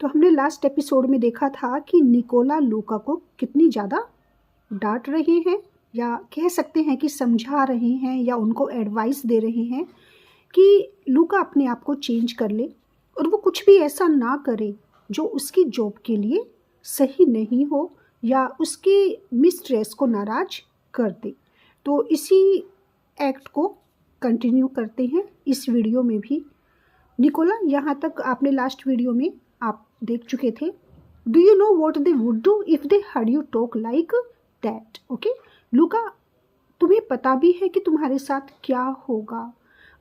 तो हमने last episode में देखा था कि निकोला लूका को कितनी ज़्यादा डांट रहे हैं, या कह सकते हैं कि समझा रहे हैं, या उनको एडवाइस दे रहे हैं कि लूका अपने आप को चेंज कर ले और वो कुछ भी ऐसा ना करे जो उसकी जॉब के लिए सही नहीं हो या उसके मिस्ट्रेस को नाराज़ कर दे। तो इसी एक्ट को कंटिन्यू करते हैं इस वीडियो में भी। निकोला, यहाँ तक आपने लास्ट वीडियो में आप देख चुके थे। Do you know what they would do if they heard you talk like that? Okay लूका, तुम्हें पता भी है कि तुम्हारे साथ क्या होगा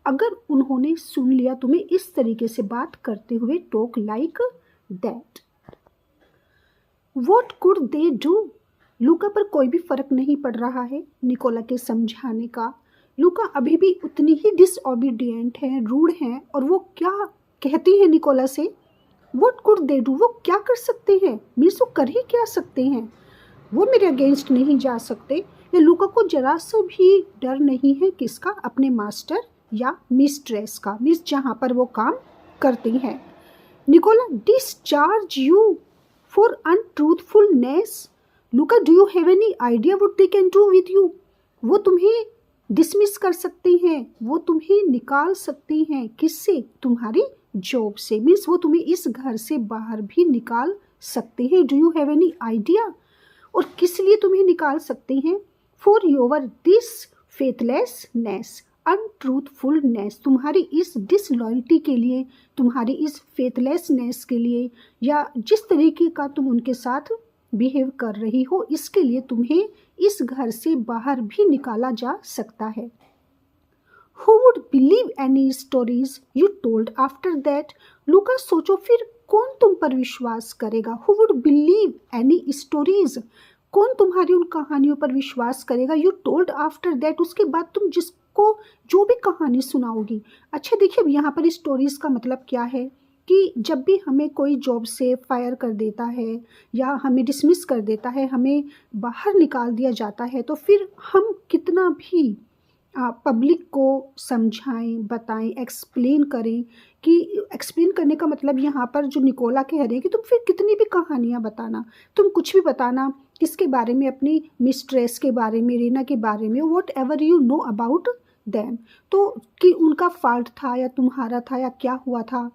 अगर उन्होंने सुन लिया तुम्हें इस तरीके से बात करते हुए, talk like that. What could they do? लूका पर कोई भी फर्क नहीं पड़ रहा है निकोला के समझाने का। लूका अभी भी उतनी ही डिसओबीडियंट है, रूड है, और वो क्या कहती है निकोला से? What could they do? वो क्या कर सकते हैं? मीन्स वो कर ही क्या सकते हैं? वो मेरे अगेंस्ट नहीं जा सकते। या लूका को जरा सा भी डर नहीं है किसका? अपने मास्टर या मिस्ट्रेस का, मीन्स जहाँ पर वो काम करती हैं। Nicola, discharge you for untruthfulness. Louka, do you have any idea what they can do with you? वो तुम्हें डिसमिस कर सकते हैं, वो तुम्हें निकाल सकते हैं। किससे? तुम्हारी जॉब से। मीन्स वो तुम्हें इस घर से बाहर भी निकाल सकते हैं। Do you have any idea? और किस लिए तुम्हें निकाल सकते हैं? फॉर योर दिस फेथलेसनेस, अनट्रूथफुलनेस, तुम्हारी इस डिसलॉयल्टी के लिए, तुम्हारी इस फेथलेसनेस के लिए, या जिस तरीके का तुम उनके साथ बिहेव कर रही हो, इसके लिए तुम्हें इस घर से बाहर भी निकाला जा सकता है। Who would believe any stories you told after that? लूका, सोचो फिर कौन तुम पर विश्वास करेगा? Who would believe any stories? कौन तुम्हारी उन कहानियों पर विश्वास करेगा? You told after that, उसके बाद तुम जिसको जो भी कहानी सुनाओगी। अच्छा देखिए, अब यहाँ पर स्टोरीज का मतलब क्या है कि जब भी हमें कोई जॉब से फायर कर देता है या हमें डिसमिस कर देता है, हमें बाहर निकाल दिया जाता है, तो फिर हम कितना भी पब्लिक को समझाएं, बताएं, एक्सप्लेन करें। कि एक्सप्लेन करने का मतलब यहाँ पर जो निकोला कह रहे हैं कि तुम फिर कितनी भी कहानियाँ बताना, तुम कुछ भी बताना, किसके बारे में? अपनी मिस्ट्रेस के बारे में, रीना के बारे में, what ever you know about them. तो कि उनका फॉल्ट था या तुम्हारा था या क्या हुआ था,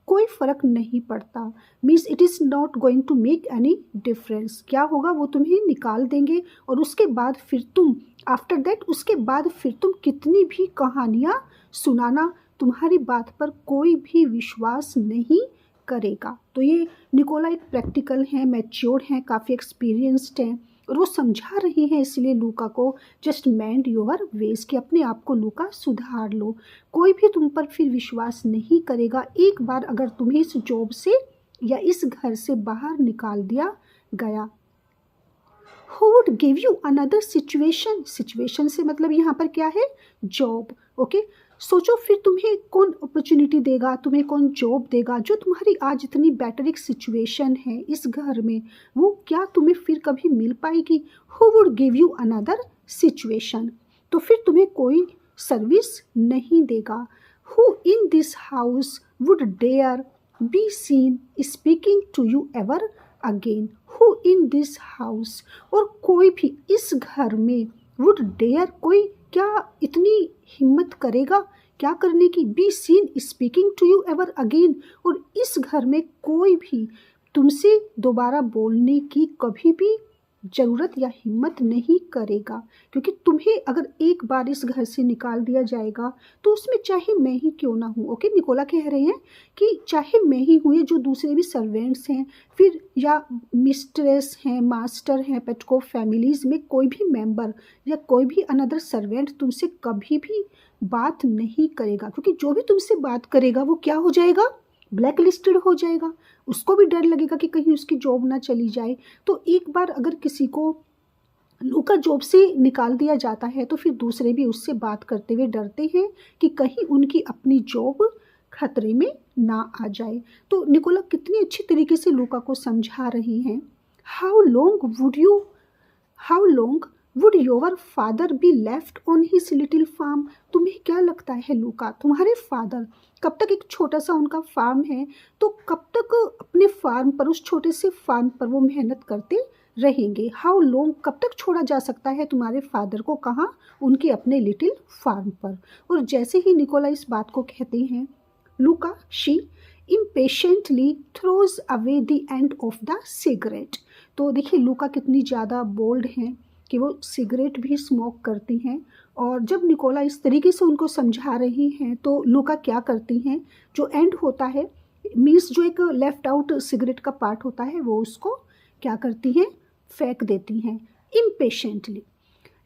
कोई फ़र्क नहीं पड़ता। Means it is not going to make any difference. क्या होगा? वो तुम्हें निकाल देंगे और उसके बाद फिर तुम आफ्टर दैट, उसके बाद फिर तुम कितनी भी कहानियाँ सुनाना, तुम्हारी बात पर कोई भी विश्वास नहीं करेगा। तो ये निकोला एक प्रैक्टिकल हैं, मैच्योर हैं, काफ़ी एक्सपीरियंस्ड हैं, और वो समझा रही हैं इसलिए लूका को, जस्ट मैंड योर वेज, कि अपने आप को लूका सुधार लो। कोई भी तुम पर फिर विश्वास नहीं करेगा एक बार अगर तुम्हें इस जॉब से या इस घर से बाहर निकाल दिया गया। Who would give you another situation? Situation से मतलब यहाँ पर क्या है? जॉब। ओके सोचो फिर तुम्हें कौन अपॉर्चुनिटी देगा, तुम्हें कौन जॉब देगा जो तुम्हारी आज इतनी बेटर एक सिचुएशन है इस घर में, वो क्या तुम्हें फिर कभी मिल पाएगी? Who would give you another situation? तो फिर तुम्हें कोई सर्विस नहीं देगा। Who in this house would dare be seen speaking to you ever again? Who in this house, और कोई भी इस घर में, would dare, कोई क्या इतनी हिम्मत करेगा क्या करने की? Be seen speaking to you ever again, और इस घर में कोई भी तुमसे दोबारा बोलने की कभी भी ज़रूरत या हिम्मत नहीं करेगा, क्योंकि तुम्हें अगर एक बार इस घर से निकाल दिया जाएगा तो उसमें चाहे मैं ही क्यों ना हूँ। ओके निकोला कह रहे हैं कि चाहे मैं ही हूँ या जो दूसरे भी सर्वेंट्स हैं, फिर या मिस्ट्रेस हैं, मास्टर हैं, पेटको फैमिलीज़ में कोई भी मेंबर या कोई भी अनदर सर्वेंट तुमसे कभी भी बात नहीं करेगा, क्योंकि जो भी तुमसे बात करेगा वो क्या हो जाएगा? ब्लैक लिस्टेड हो जाएगा। उसको भी डर लगेगा कि कहीं उसकी जॉब ना चली जाए। तो एक बार अगर किसी को लूका जॉब से निकाल दिया जाता है तो फिर दूसरे भी उससे बात करते हुए डरते हैं कि कहीं उनकी अपनी जॉब खतरे में ना आ जाए। तो निकोला कितनी अच्छी तरीके से लूका को समझा रही हैं। How long would your father be left on his little farm? तुम्हें क्या लगता है लूका, तुम्हारे फादर कब तक, एक छोटा सा उनका फार्म है, तो कब तक अपने फार्म पर, उस छोटे से फार्म पर वो मेहनत करते रहेंगे। हाउ लॉन्ग, कब तक छोड़ा जा सकता है तुम्हारे फादर को, कहाँ, उनके अपने लिटिल फार्म पर। और जैसे ही निकोला इस बात को कहते हैं, लूका she impatiently throws away the end of the cigarette। तो देखिए लूका कितनी ज़्यादा बोल्ड हैं कि वो सिगरेट भी स्मोक करती हैं। और जब निकोला इस तरीके से उनको समझा रही हैं तो लूका क्या करती हैं, जो एंड होता है मीन्स जो एक लेफ्ट आउट सिगरेट का पार्ट होता है वो उसको क्या करती हैं, फेंक देती हैं impatiently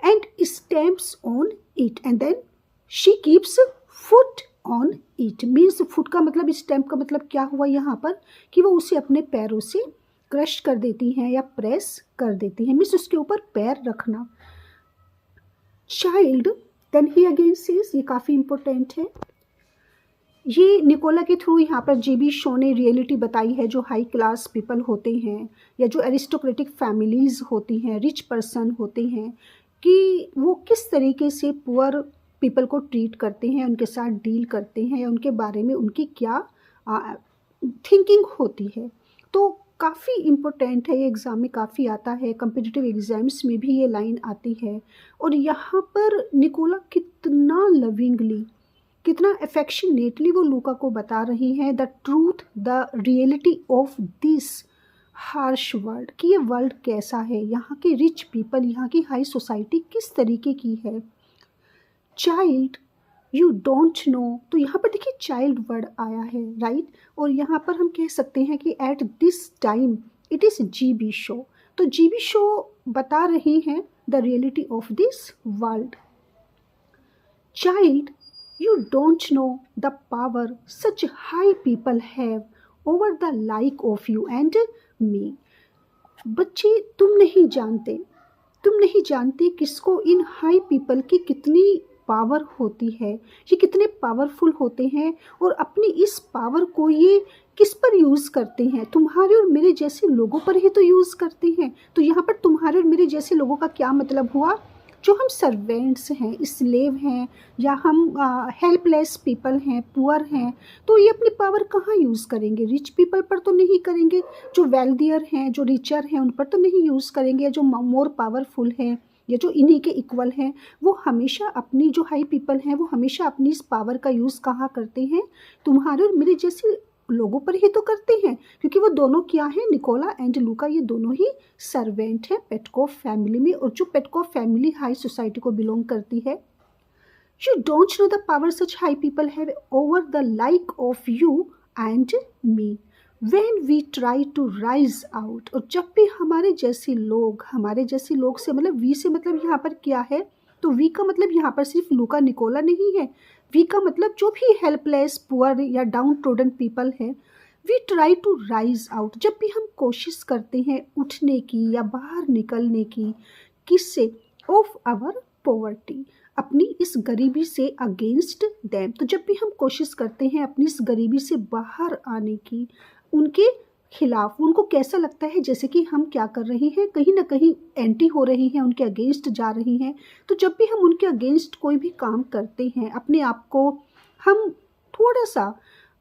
and stamps on it and then she keeps foot on it। Means foot का मतलब, स्टैम्प का मतलब क्या हुआ यहाँ पर कि वो उसे अपने पैरों से क्रश कर देती हैं या प्रेस कर देती हैं, मीन्स उसके ऊपर पैर रखना। Child then he again says, ये काफ़ी इंपॉर्टेंट है। ये निकोला के थ्रू यहाँ पर जेबी शो ने रियलिटी बताई है जो हाई क्लास पीपल होते हैं या जो एरिस्टोक्रेटिक फैमिलीज़ होती हैं, रिच पर्सन होते हैं, कि वो किस तरीके से पुअर पीपल को ट्रीट करते हैं, उनके साथ डील करते हैं, या उनके बारे में उनकी क्या थिंकिंग होती है। तो काफ़ी इम्पोर्टेंट है, ये एग्ज़ाम में काफ़ी आता है, कम्पिटिटिव एग्ज़ाम्स में भी ये लाइन आती है। और यहाँ पर निकोला कितना लविंगली, कितना अफेक्शनेटली वो लूका को बता रही हैं the truth, the reality of this harsh world, कि ये वर्ल्ड कैसा है, यहाँ के रिच पीपल, यहाँ की हाई सोसाइटी किस तरीके की है। चाइल्ड यू डोंट नो, तो यहाँ पर देखिए चाइल्ड वर्ड आया है, राइट। और यहाँ पर हम कह सकते हैं कि at this time it is GB show. तो जीबी शो बता रही हैं the reality of this world. Child you don't know the power such high people have over the like of you and मी। बच्चे तुम नहीं जानते किसको इन हाई पीपल की कितनी पावर होती है, ये कितने पावरफुल होते हैं और अपनी इस पावर को ये किस पर यूज़ करते हैं, तुम्हारे और मेरे जैसे लोगों पर ही तो यूज़ करते हैं। तो यहाँ पर तुम्हारे और मेरे जैसे लोगों का क्या मतलब हुआ, जो हम सर्वेंट्स हैं, स्लेव हैं, या हम हेल्पलेस पीपल हैं, पुअर हैं, तो ये अपनी पावर कहाँ यूज़ करेंगे, रिच पीपल पर तो नहीं करेंगे, जो वेल्दियर हैं, जो रिचर हैं, उन पर तो नहीं यूज़ करेंगे, या जो मोर पावरफुल हैं या जो इन्हीं के इक्वल हैं, वो हमेशा अपनी, जो हाई पीपल हैं वो हमेशा अपनी इस पावर का यूज़ कहाँ करते हैं, तुम्हारे और मेरे जैसे लोगों पर ही तो करते हैं, क्योंकि वो दोनों क्या हैं, निकोला एंड लूका, ये दोनों ही सर्वेंट हैं पेटकोफ फैमिली में, और जो पेटकोफ फैमिली हाई सोसाइटी को बिलोंग करती है। You don't know the power such high people have over the like of you and me when we try to rise out. और जब भी हमारे जैसे लोग से मतलब वी से मतलब यहाँ पर क्या है, तो वी का मतलब यहाँ पर सिर्फ लूका निकोला नहीं है, वी का मतलब जो भी हेल्पलेस पुअर या डाउन ट्रोडन पीपल है। We try to rise out, जब भी हम कोशिश करते हैं उठने की या बाहर निकलने की, किससे, ऑफ आवर पॉवर्टी, अपनी इस गरीबी से अगेंस्ट देम। तो जब भी हम कोशिश करते हैं अपनी इस गरीबी से बाहर आने की, उनके खिलाफ, उनको कैसा लगता है जैसे कि हम क्या कर रहे हैं, कहीं ना कहीं एंटी हो रही हैं, उनके अगेंस्ट जा रही हैं। तो जब भी हम उनके अगेंस्ट कोई भी काम करते हैं, अपने आप को हम थोड़ा सा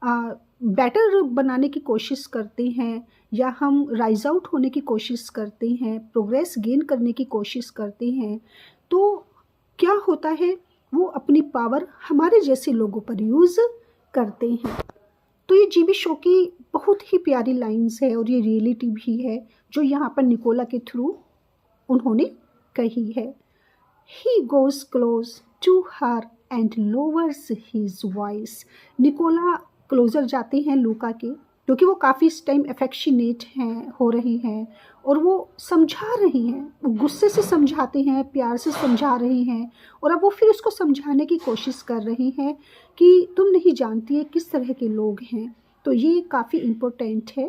बेटर बनाने की कोशिश करते हैं, या हम राइज आउट होने की कोशिश करते हैं, प्रोग्रेस गेन करने की कोशिश करते हैं, तो क्या होता है, वो अपनी पावर हमारे जैसे लोगों पर यूज़ करते हैं। तो ये जीबी शो की बहुत ही प्यारी लाइंस है और ये रियलिटी भी है जो यहाँ पर निकोला के थ्रू उन्होंने कही है। He goes close to her and lowers his voice. Nicola closer जाते हैं लूका के, क्योंकि वो काफ़ी इस टाइम अफेक्शनेट हैं, हो रही हैं, और वो समझा रही हैं, वो गुस्से से समझाते हैं, प्यार से समझा रही हैं, और अब वो फिर उसको समझाने की कोशिश कर रही हैं कि तुम नहीं जानती है किस तरह के लोग हैं। तो ये काफ़ी इम्पोर्टेंट है,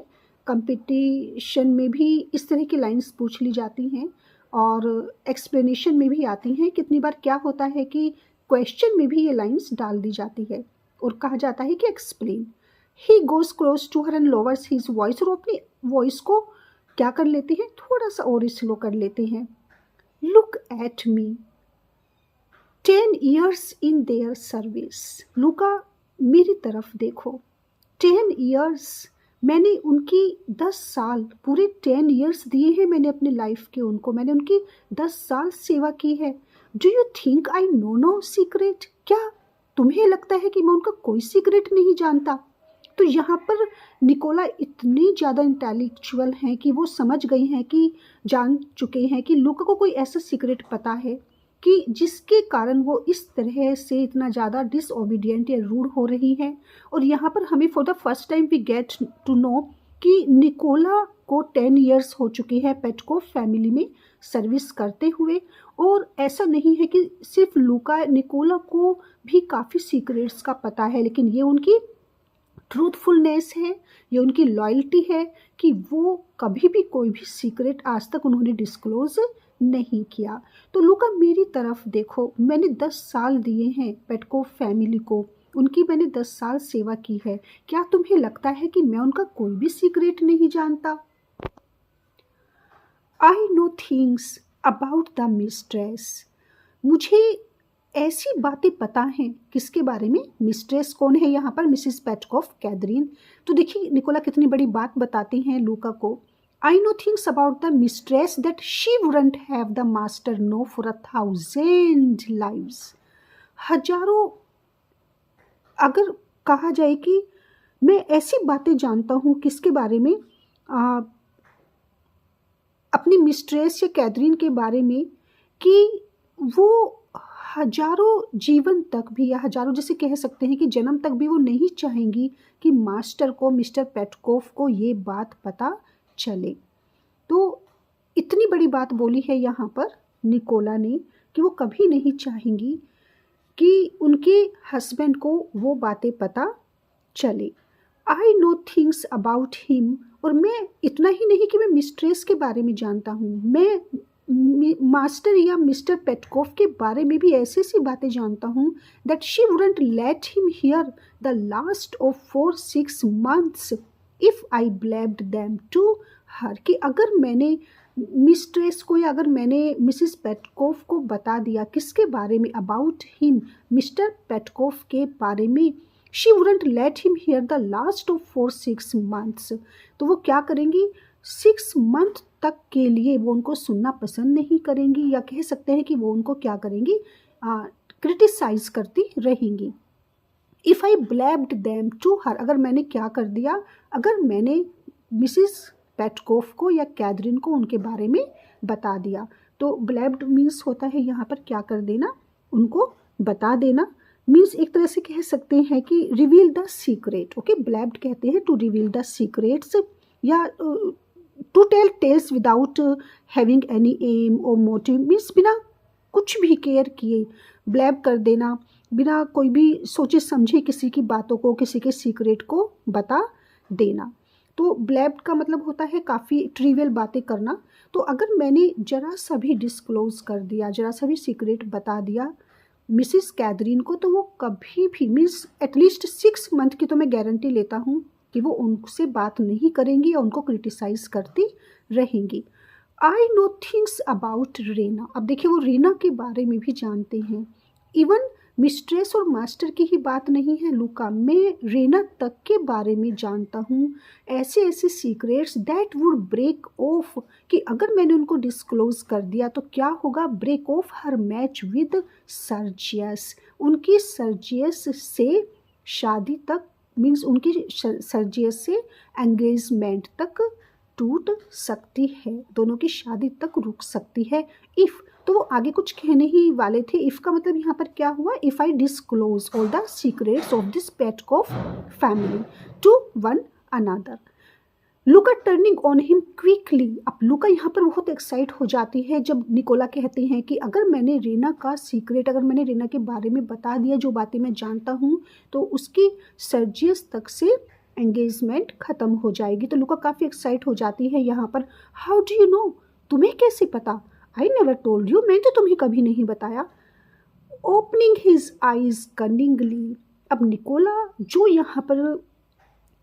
कंपटीशन में भी इस तरह की लाइंस पूछ ली जाती हैं और एक्सप्लेनेशन में भी आती हैं। कितनी बार क्या होता है कि क्वेश्चन में भी ये लाइंस डाल दी जाती है और कहा जाता है कि explain. He goes close to her and lowers his voice, और अपनी वॉइस को क्या कर लेते हैं, थोड़ा सा और स्लो कर लेते हैं। Look at me 10 years in their service. Louka मेरी तरफ देखो, 10 years मैंने उनकी 10 साल, पूरे 10 इयर्स दिए हैं मैंने अपने लाइफ के उनको, मैंने उनकी 10 साल सेवा की है। Do you think I know secret? क्या तुम्हें लगता है कि मैं उनका कोई सीक्रेट नहीं जानता? तो यहाँ पर निकोला इतनी ज़्यादा इंटेलेक्चुअल हैं कि वो समझ गई हैं, कि जान चुके हैं कि लूका को कोई ऐसा सीक्रेट पता है कि जिसके कारण वो इस तरह से इतना ज़्यादा डिसओबीडियंट या रूड हो रही है। और यहाँ पर हमें for the first time we get to know कि निकोला को 10 इयर्स हो चुके हैं पेटकोव फैमिली में सर्विस करते हुए। और ऐसा नहीं है कि सिर्फ लूका, निकोला को भी काफ़ी सीक्रेट्स का पता है, लेकिन ये उनकी ट्रूथफुलनेस है, ये उनकी लॉयल्टी है कि वो कभी भी कोई भी सीक्रेट आज तक उन्होंने डिस्क्लोज नहीं किया। तो लूका मेरी तरफ देखो, मैंने 10 साल दिए हैं पेटकोव फैमिली को, उनकी मैंने 10 साल सेवा की है। क्या तुम्हें लगता है कि मैं उनका कोई भी सीक्रेट नहीं जानता? आई know things about the mistress. मुझे ऐसी बातें पता हैं। किसके बारे में? मिस्ट्रेस कौन है यहाँ पर? Mrs Petkov, Catherine. तो देखिए निकोला कितनी बड़ी बात बताती हैं लूका को। I know things about the mistress that she wouldn't have the master know for 1,000 lives. हजारों, अगर कहा जाए कि मैं ऐसी बातें जानता हूँ किसके बारे में, अपनी मिस्ट्रेस या कैथरीन के बारे में, कि वो हजारों जीवन तक भी, या हजारों जैसे कह सकते हैं कि जन्म तक भी वो नहीं चाहेंगी कि मास्टर को, मिस्टर पेटकोव को ये बात पता चले। तो इतनी बड़ी बात बोली है यहाँ पर निकोला ने कि वो कभी नहीं चाहेंगी कि उनके हस्बैंड को वो बातें पता चले। आई नो थिंग्स अबाउट हिम। और मैं इतना ही नहीं कि मैं मिस्ट्रेस के बारे में जानता हूँ, मैं मास्टर या मिस्टर पेटकोव के बारे में भी ऐसी सी बातें जानता हूँ that she wouldn't let him hear the last of 4-6 months if I blabbed them to her. कि अगर मैंने मिस्ट्रेस को या अगर मैंने मिसिस पेटकोव को बता दिया किसके बारे में, अबाउट हिम, मिस्टर पेटकोव के बारे में, she wouldn't let him hear the last of 4-6 months। तो वो क्या करेंगी? 6 month तक के लिए वो उनको सुनना पसंद नहीं करेंगी, या कह सकते हैं कि वो उनको क्या करेंगी? क्रिटिसाइज करती रहेंगी। If I blabbed them to her, अगर मैंने क्या कर दिया, अगर मैंने मिसिस पेटकोव को या कैथरीन को उनके बारे में बता दिया। तो ब्लेब्ड मीन्स होता है यहाँ पर क्या कर देना, उनको बता देना। मीन्स एक तरह से कह सकते हैं कि reveal the secret. Okay, blabbed कहते हैं टू रिवील द सीक्रेट्स, या to tell tales without having any aim or motive. Means बिना कुछ भी केयर किए ब्लेब कर देना, बिना कोई भी सोचे समझे किसी की बातों को, किसी के सीक्रेट को बता देना। तो ब्लेब का मतलब होता है काफ़ी ट्रिवियल बातें करना। तो अगर मैंने जरा सा भी डिस्क्लोज कर दिया, जरा सा भी सीक्रेट बता दिया मिसिस कैथरीन को, तो वो कभी भी, मीन्स एटलीस्ट 6 month की तो मैं गारंटी लेता हूँ कि वो उनसे बात नहीं करेंगी या उनको क्रिटिसाइज करती रहेंगी। आई नो थिंग्स अबाउट रीना। अब देखिए वो रीना के बारे में भी जानते हैं। इवन मिस्ट्रेस और मास्टर की ही बात नहीं है लूका, मैं रीना तक के बारे में जानता हूँ। ऐसे ऐसे secrets that would break off, कि अगर मैंने उनको डिस्क्लोज कर दिया तो क्या होगा? Break off her match with Sergius. उनकी सर्जियस से शादी तक, मीन्स उनकी सर्जियस से एंगेजमेंट तक टूट सकती है, दोनों की शादी तक रुक सकती है। इफ़, तो वो आगे कुछ कहने ही वाले थे। इफ़ का मतलब यहाँ पर क्या हुआ? If I disclose all the secrets of this Petkoff family to one another. Louka turning on him quickly. अब लूका यहाँ पर बहुत एक्साइट हो जाती है जब निकोला कहते हैं कि अगर मैंने रीना का सीक्रेट, अगर मैंने रीना के बारे में बता दिया जो बातें मैं जानता हूँ, तो उसकी सर्जियस तक से एंगेजमेंट ख़त्म हो जाएगी। तो लूका काफ़ी एक्साइट हो जाती है यहाँ पर। How do you know? तुम्हें कैसे पता? आई नेवर टोल्ड यू, मैंने तो तुम्हें कभी नहीं बताया। Opening his eyes cunningly. अब निकोला जो यहाँ पर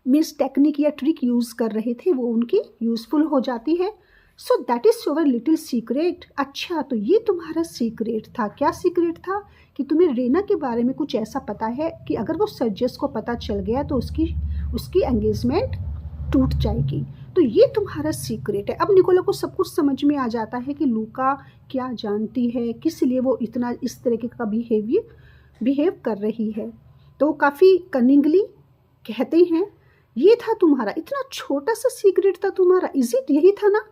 मीन्स टेक्निक या ट्रिक यूज़ कर रहे थे वो उनकी यूज़फुल हो जाती है। So that is your little secret. अच्छा, तो ये तुम्हारा सीक्रेट था। क्या सीक्रेट था? कि तुम्हें रीना के बारे में कुछ ऐसा पता है कि अगर वो सर्जियस को पता चल गया तो उसकी एंगेजमेंट टूट जाएगी। तो ये तुम्हारा सीक्रेट है। अब निकोला को सब कुछ समझ में आ जाता है कि लूका क्या जानती है, किस लिए वो इतना इस तरीके का बिहेव कर रही है। तो काफ़ी कनिंगली कहते हैं, ये था तुम्हारा इतना छोटा सा सीक्रेट था तुम्हारा, इज इट, यही था ना?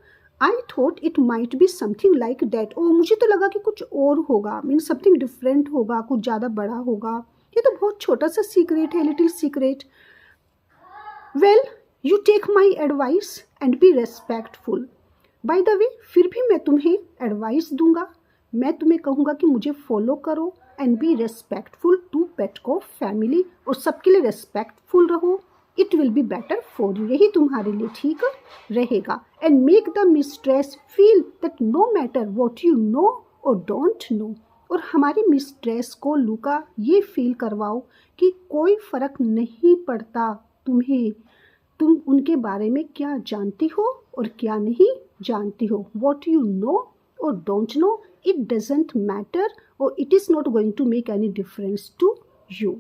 I thought it might be something like that. Oh, मुझे तो लगा कि कुछ और होगा, मीन समथिंग डिफरेंट होगा, कुछ ज़्यादा बड़ा होगा। ये तो बहुत छोटा सा सीक्रेट है, little secret. Well, you take my advice and be respectful. By the way, फिर भी मैं तुम्हें एडवाइस दूंगा, मैं तुम्हें कहूँगा कि मुझे फॉलो करो and be respectful to Petkoff family, और सबके लिए रेस्पेक्टफुल रहो। It will be better for you, यही तुम्हारे लिए ठीक रहेगा। And make the mistress feel that no matter what you know और डोंट नो, और हमारी मिस्ट्रेस को लूका ये फील करवाओ कि कोई फ़र्क नहीं पड़ता तुम्हें, तुम उनके बारे में क्या जानती हो और क्या नहीं जानती हो। वॉट यू नो और don't know, it doesn't matter और it is not going to make any difference to you,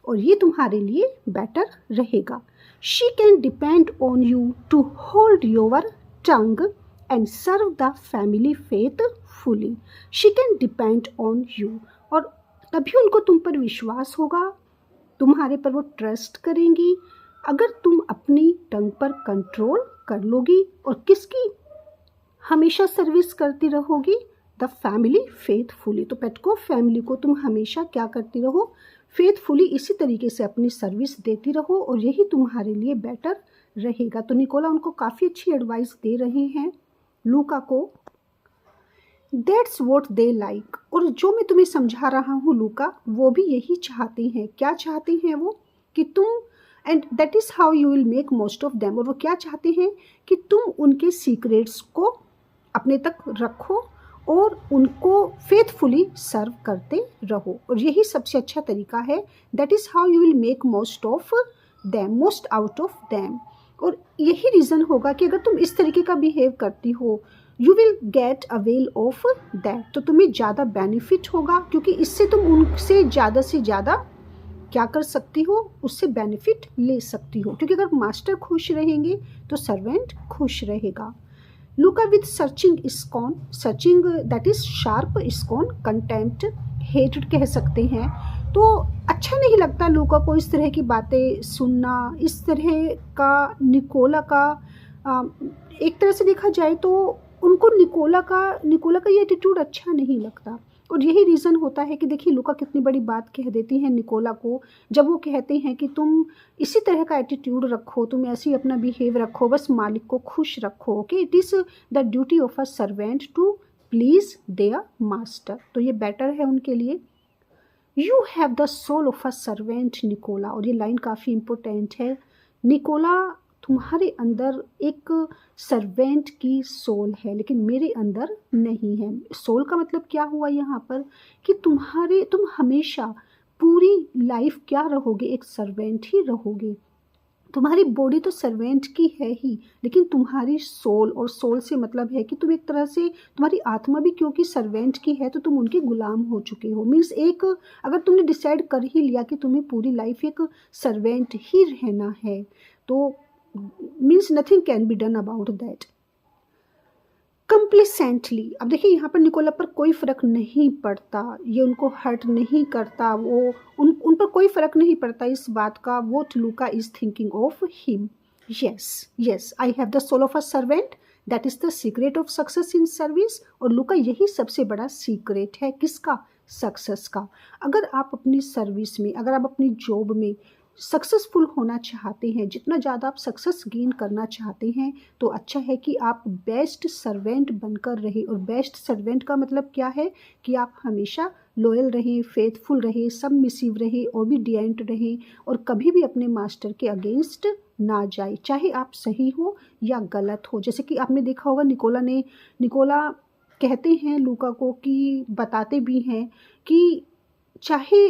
और ये तुम्हारे लिए बेटर रहेगा। She can depend on you to hold your tongue and serve the family faithfully. She can depend on you, और तभी उनको तुम पर विश्वास होगा, तुम्हारे पर वो ट्रस्ट करेंगी अगर तुम अपनी टंग पर कंट्रोल कर लोगी और किसकी हमेशा सर्विस करती रहोगी, द फैमिली फेथफुली। तो पेटको फैमिली को तुम हमेशा क्या करती रहो, फेथफुली इसी तरीके से अपनी सर्विस देती रहो, और यही तुम्हारे लिए बेटर रहेगा। तो निकोला उनको काफ़ी अच्छी एडवाइस दे रहे हैं लूका को। दैट्स वॉट दे लाइक, और जो मैं तुम्हें समझा रहा हूँ लूका, वो भी यही चाहते हैं। क्या चाहते हैं वो, कि तुम, and that is how you will make most of them, और वो क्या चाहते हैं कि तुम उनके सीक्रेट्स को अपने तक रखो और उनको फेथफुली सर्व करते रहो, और यही सबसे अच्छा तरीका है। That is how you will make most of them, most out of them, और यही रीज़न होगा कि अगर तुम इस तरीके का बिहेव करती हो, you will get avail of that, तो तुम्हें ज़्यादा बेनिफिट होगा, क्योंकि इससे तुम उनसे ज़्यादा से ज़्यादा क्या कर सकती हो, उससे बेनिफिट ले सकती हो, क्योंकि अगर मास्टर खुश रहेंगे तो सर्वेंट खुश रहेगा। Louka with searching scorn, searching that is sharp scorn, contempt, hated कह सकते हैं। तो अच्छा नहीं लगता लूका को इस तरह की बातें सुनना, इस तरह का निकोला का एक तरह से देखा जाए तो उनको निकोला का ये एटीट्यूड अच्छा नहीं लगता, और यही रीज़न होता है कि देखिए लूका कितनी बड़ी बात कह देती है निकोला को, जब वो कहते हैं कि तुम इसी तरह का एटीट्यूड रखो, तुम ऐसे ही अपना बिहेव रखो, बस मालिक को खुश रखो, कि it is the duty of a servant to please their master. तो ये बेटर है उनके लिए। You have the soul of a servant Nicola, और ये लाइन काफ़ी इम्पोर्टेंट है। निकोला, तुम्हारे अंदर एक सर्वेंट की सोल है, लेकिन मेरे अंदर नहीं है। सोल का मतलब क्या हुआ यहाँ पर, कि तुम हमेशा पूरी लाइफ क्या रहोगे, एक सर्वेंट ही रहोगे। तुम्हारी बॉडी तो सर्वेंट की है ही, लेकिन तुम्हारी सोल, और सोल से मतलब है कि तुम एक तरह से, तुम्हारी आत्मा भी क्योंकि सर्वेंट की है तो तुम उनके गुलाम हो चुके हो। मीन्स एक, अगर तुमने डिसाइड कर ही लिया कि तुम्हें पूरी लाइफ एक सर्वेंट ही रहना है, तो means nothing can be done about that. Complacently, अब देखिए यहाँ पर निकोला पर कोई फ़र्क नहीं पड़ता, ये उनको हर्ट नहीं करता, वो उन पर कोई फ़र्क नहीं पड़ता इस बात का। What Louka is thinking of him. Yes I have the soul of a servant, that is the secret of success in service. और लूका यही सबसे बड़ा सीक्रेट है, किसका, सक्सेस का। अगर आप अपनी सर्विस में, अगर आप अपनी जॉब में सक्सेसफुल होना चाहते हैं, जितना ज़्यादा आप सक्सेस गेन करना चाहते हैं, तो अच्छा है कि आप बेस्ट सर्वेंट बनकर रहे। और बेस्ट सर्वेंट का मतलब क्या है, कि आप हमेशा लॉयल रहें, फेथफुल रहें, सबमिसिव रहें, ओबीडिएंट रहें, और कभी भी अपने मास्टर के अगेंस्ट ना जाए, चाहे आप सही हो या गलत हो। जैसे कि आपने देखा होगा निकोला कहते हैं लूका को, कि बताते भी हैं कि चाहे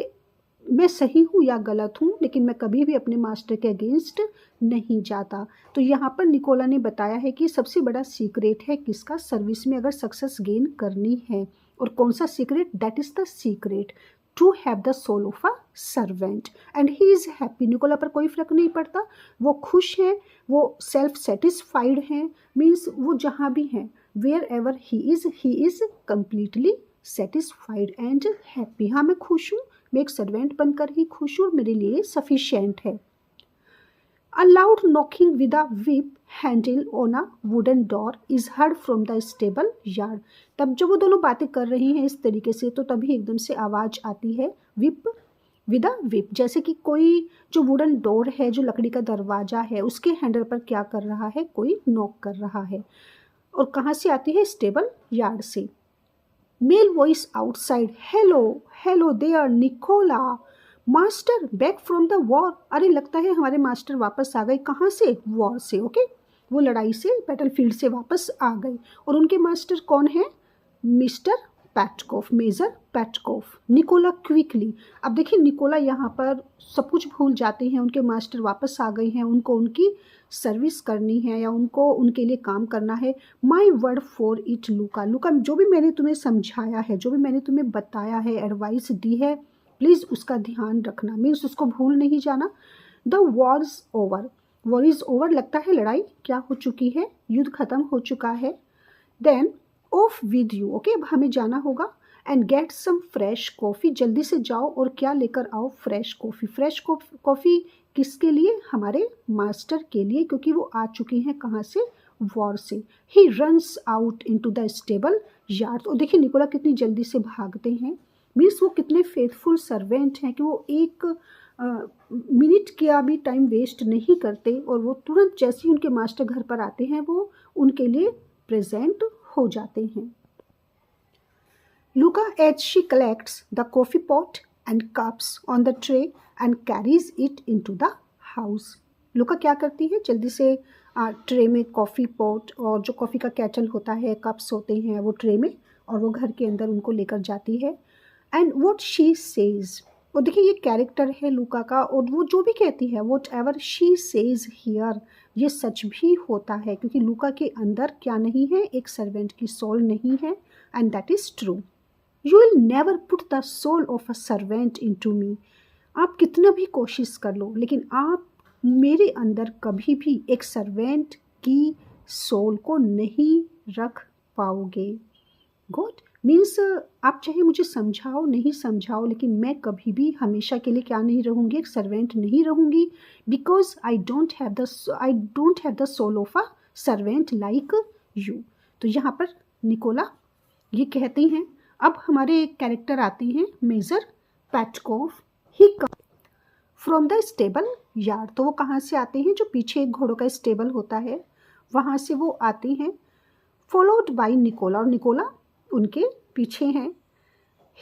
मैं सही हूँ या गलत हूँ, लेकिन मैं कभी भी अपने मास्टर के अगेंस्ट नहीं जाता। तो यहाँ पर निकोला ने बताया है कि सबसे बड़ा सीक्रेट है किसका, सर्विस में अगर सक्सेस गेन करनी है। और कौन सा secret, that is the secret to have the soul of a servant and he is happy. Nicola पर कोई फर्क नहीं पड़ता, वो खुश हैं, वो सेल्फ सेटिस्फाइड हैं, मीन्स वो जहाँ भी हैं, wherever he is completely satisfied and happy. हाँ, मैं खुश हूँ, मैं एक सर्वेंट बनकर ही खुश हूँ और मेरे लिए सफिशिएंट है। A loud knocking with a whip handle on a wooden door is heard from the stable yard। तब जब वो दोनों बातें कर रही हैं इस तरीके से, तो तभी एकदम से आवाज़ आती है whip with a whip, जैसे कि कोई जो वुडन डोर है, जो लकड़ी का दरवाज़ा है, उसके हैंडल पर क्या कर रहा है, कोई नॉक कर रहा है। और कहाँ से आती है, स्टेबल यार्ड से। Male voice outside, hello hello there Nicola, master back from the war. अरे लगता है हमारे मास्टर वापस आ गए। कहाँ से, वॉर से। ओके, वो लड़ाई से, बैटलफील्ड से वापस आ गए। और उनके मास्टर कौन है, मिस्टर पैटकोफ, मेजर पैटकोफ। निकोला क्विकली, अब देखिए निकोला यहाँ पर सब कुछ भूल जाते हैं, उनके मास्टर वापस आ गए हैं, उनको उनकी सर्विस करनी है या उनको उनके लिए काम करना है। माई वर्ड फॉर इट लूका, लूका जो भी मैंने तुम्हें समझाया है, जो भी मैंने तुम्हें बताया है, एडवाइस दी है, प्लीज़ उसका ध्यान रखना, मीन्स उसको भूल नहीं जाना। The war is over, war is over, लगता है लड़ाई क्या हो चुकी है, युद्ध खत्म हो चुका है। Then off with you, okay, अब हमें जाना होगा। And get some fresh coffee, जल्दी से जाओ और क्या लेकर आओ, फ्रेश कॉफ़ी। फ्रेश कॉफ़ी किसके लिए, हमारे मास्टर के लिए, क्योंकि वो आ चुकी हैं कहाँ से, वॉर से। He runs out into the stable yard. और देखिए निकोला कितनी जल्दी से भागते हैं, मीन्स वो कितने फेथफुल सर्वेंट हैं कि वो एक मिनट का भी टाइम वेस्ट नहीं करते, और वो तुरंत जैसे ही उनके मास्टर घर पर आते हैं वो उनके लिए प्रेजेंट हो जाते हैं। Louka as she collects the coffee pot and cups on the tray and carries it into the house. Louka क्या करती है, जल्दी से ट्रे में कॉफ़ी पॉट और जो कॉफ़ी का कैटल होता है, कप्स होते हैं वो ट्रे में, और वो घर के अंदर उनको लेकर जाती है। एंड वॉट शी सेज, और देखिए ये कैरेक्टर है लूका का, और वो जो भी कहती है, what ever she says here, ये सच भी होता है, क्योंकि लूका के अंदर क्या नहीं है, एक सर्वेंट की सोल नहीं है, and that is true. You will never put the soul of a servant into me, आप कितना भी कोशिश कर लो, लेकिन आप मेरे अंदर कभी भी एक सर्वेंट की सोल को नहीं रख पाओगे। गुड, मीन्स आप चाहे मुझे समझाओ नहीं समझाओ, लेकिन मैं कभी भी हमेशा के लिए क्या नहीं रहूँगी, एक सर्वेंट नहीं रहूँगी, because I don't have the soul of a servant like you. तो यहाँ पर निकोला ये कहती हैं। अब हमारे कैरेक्टर आते हैं major Petkoff. He come from the stable yard, तो वो कहाँ से आते हैं, जो पीछे एक घोड़ों का स्टेबल होता है वहाँ से वो आते हैं। फॉलोड बाई निकोला, और निकोला उनके पीछे हैं।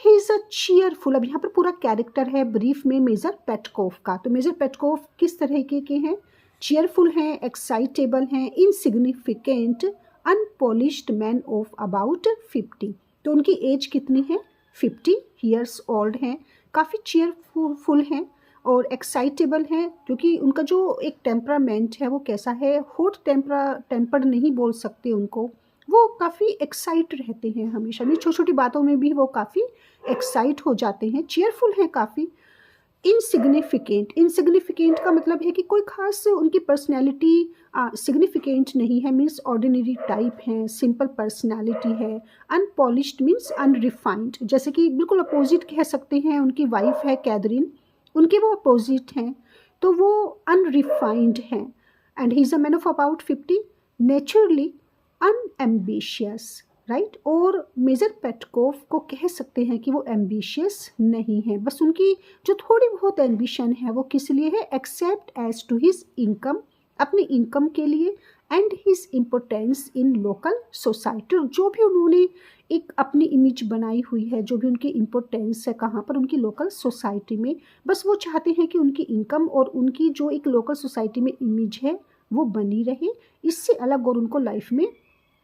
ही इज़ अ चीयरफुल, अब यहाँ पर पूरा कैरेक्टर है ब्रीफ में मेजर पेटकोफ का। तो मेजर पेटकोफ किस तरह के हैं, चीयरफुल हैं, एक्साइटेबल हैं, insignificant unpolished man of about 50। तो उनकी एज कितनी है, 50 ईयर्स ओल्ड हैं, काफ़ी चीयरफुल हैं और एक्साइटेबल हैं, क्योंकि उनका जो एक टेम्परामेंट है वो कैसा है, हॉट टेम्पर्ड नहीं बोल सकते उनको, वो काफ़ी एक्साइट रहते हैं हमेशा भी, छोटी छोटी बातों में भी वो काफ़ी एक्साइट हो जाते हैं, चीयरफुल हैं काफ़ी। इनसिग्निफिकेंट का मतलब है कि कोई खास उनकी पर्सनैलिटी सिग्निफिकेंट नहीं है, मीन्स ऑर्डिनरी टाइप हैं, सिंपल पर्सनैलिटी है। अनपॉलिश्ड मीन्स अनरिफाइंड, जैसे कि बिल्कुल अपोजिट कह सकते हैं, उनकी वाइफ है कैथरीन, उनके वो अपोजिट हैं, तो वो अनरिफाइंड हैं। And he is a man of about 50, naturally unambitious, right. और मेजर पेटकोफ को कह सकते हैं कि वो एम्बिशियस नहीं है, बस उनकी जो थोड़ी बहुत एम्बिशन है वो किस लिए है, except as to his income, अपनी इनकम के लिए, and his importance in local society, जो भी उन्होंने एक अपनी इमेज बनाई हुई है, जो भी उनकी इम्पोर्टेंस है कहाँ पर, उनकी लोकल सोसाइटी में, बस वो चाहते हैं कि उनकी इनकम और उनकी जो एक लोकल सोसाइटी में इमेज है वो बनी रहे, इससे अलग और उनको लाइफ में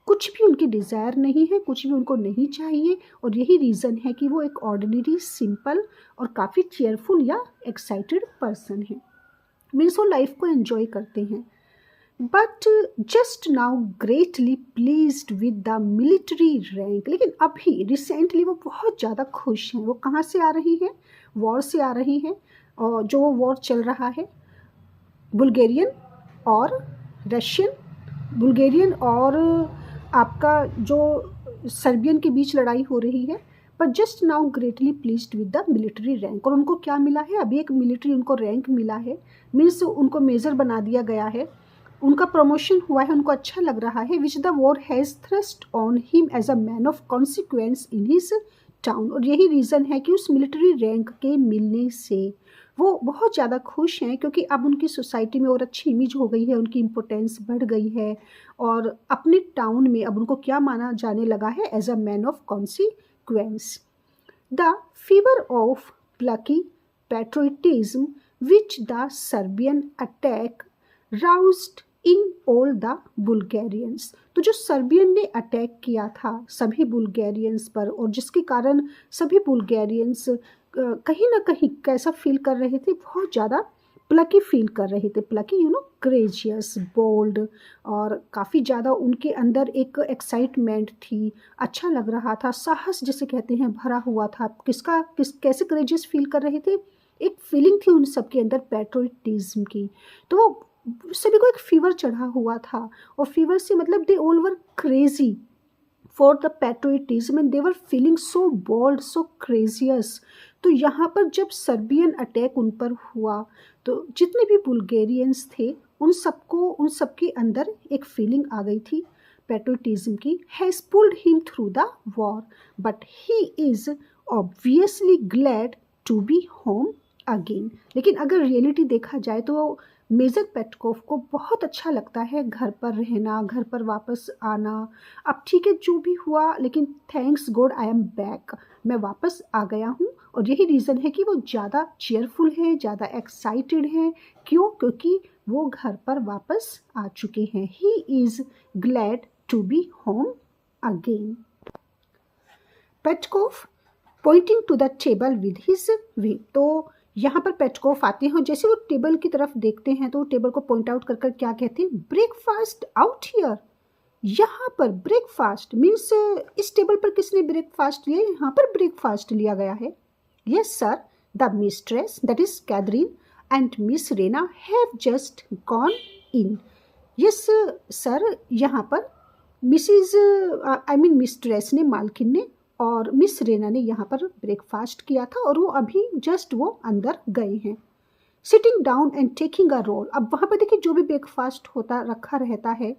कुछ भी उनकी डिज़ायर नहीं है, कुछ भी उनको नहीं चाहिए। और यही रीज़न है कि वो एक ऑर्डिनरी, सिंपल और काफ़ी चेयरफुल या एक्साइटेड पर्सन है, मीन्स वो लाइफ को एंजॉय करते हैं। But just now greatly pleased with the military rank. लेकिन अभी रिसेंटली वो बहुत ज़्यादा खुश हैं। वो कहाँ से आ रही हैं? वॉर से आ रही हैं। और जो वॉर चल रहा है बुल्गारियन और रशियन, बुल्गारियन और आपका जो सर्बियन के बीच लड़ाई हो रही है। पर just now greatly pleased with the military rank. और उनको क्या मिला है? अभी एक मिलिट्री उनको रैंक मिला है, मीन्स उनको मेजर बना दिया गया है, उनका प्रमोशन हुआ है, उनको अच्छा लग रहा है। Which the war has thrust on him as a man of consequence in his town. और यही रीज़न है कि उस मिलिट्री रैंक के मिलने से वो बहुत ज़्यादा खुश हैं, क्योंकि अब उनकी सोसाइटी में और अच्छी इमेज हो गई है, उनकी इम्पोर्टेंस बढ़ गई है। और अपने टाउन में अब उनको क्या माना जाने लगा है? As a man of consequence. The fever of plucky patriotism which the Serbian attack roused in all the Bulgarians. तो जो सर्बियन ने अटैक किया था सभी बुल्गारियंस पर, और जिसके कारण सभी बुल्गारियंस कहीं ना कहीं कैसा फील कर रहे थे? बहुत ज़्यादा प्लकी फील कर रहे थे। प्लकी क्रेजियस, बोल्ड, और काफ़ी ज़्यादा उनके अंदर एक एक्साइटमेंट थी, अच्छा लग रहा था, साहस जिसे कहते हैं भरा हुआ था। कैसे करेजियस फील कर रहे थे? एक फीलिंग थी उन सबके अंदर पैट्रियटिज्म की। तो वो सभी को एक फीवर चढ़ा हुआ था, और फीवर से मतलब they all were crazy for the patriotism and they were feeling so bold, so courageous. तो यहाँ पर जब सर्बियन अटैक उन पर हुआ तो जितने भी बुल्गारियंस थे उन सबके अंदर एक फीलिंग आ गई थी पैट्रियटिज्म की। Has pulled him through the war but he is obviously glad to be home again. लेकिन अगर रियलिटी देखा जाए तो मेजर पेटकोव को बहुत अच्छा लगता है घर पर रहना, घर पर वापस आना। अब ठीक है जो भी हुआ, लेकिन thanks God I am back, मैं वापस आ गया हूँ। और यही रीज़न है कि वो ज़्यादा चेयरफुल है, ज़्यादा एक्साइटेड है। क्यों? क्योंकि वो घर पर वापस आ चुके हैं। He is glad to be home again. Petkoff pointing to the table with his way. तो यहाँ पर पेटकोव आते हैं, जैसे वो टेबल की तरफ देखते हैं तो टेबल को पॉइंट आउट कर क्या कहते हैं? Breakfast out here. यहाँ पर ब्रेकफास्ट मीन्स इस टेबल पर किसने ब्रेकफास्ट लिया? यहाँ पर ब्रेकफास्ट लिया गया है। Yes sir, the mistress that is Catherine and Miss Raina have just gone in. Yes sir, यहाँ पर मिसिज मिस्ट्रेस ने, मालकिन ने, और मिस रेना ने यहाँ पर ब्रेकफास्ट किया था, और वो अभी जस्ट वो अंदर गए हैं। Sitting down and taking a roll. अब वहाँ पर देखिए जो भी ब्रेकफास्ट होता रखा रहता है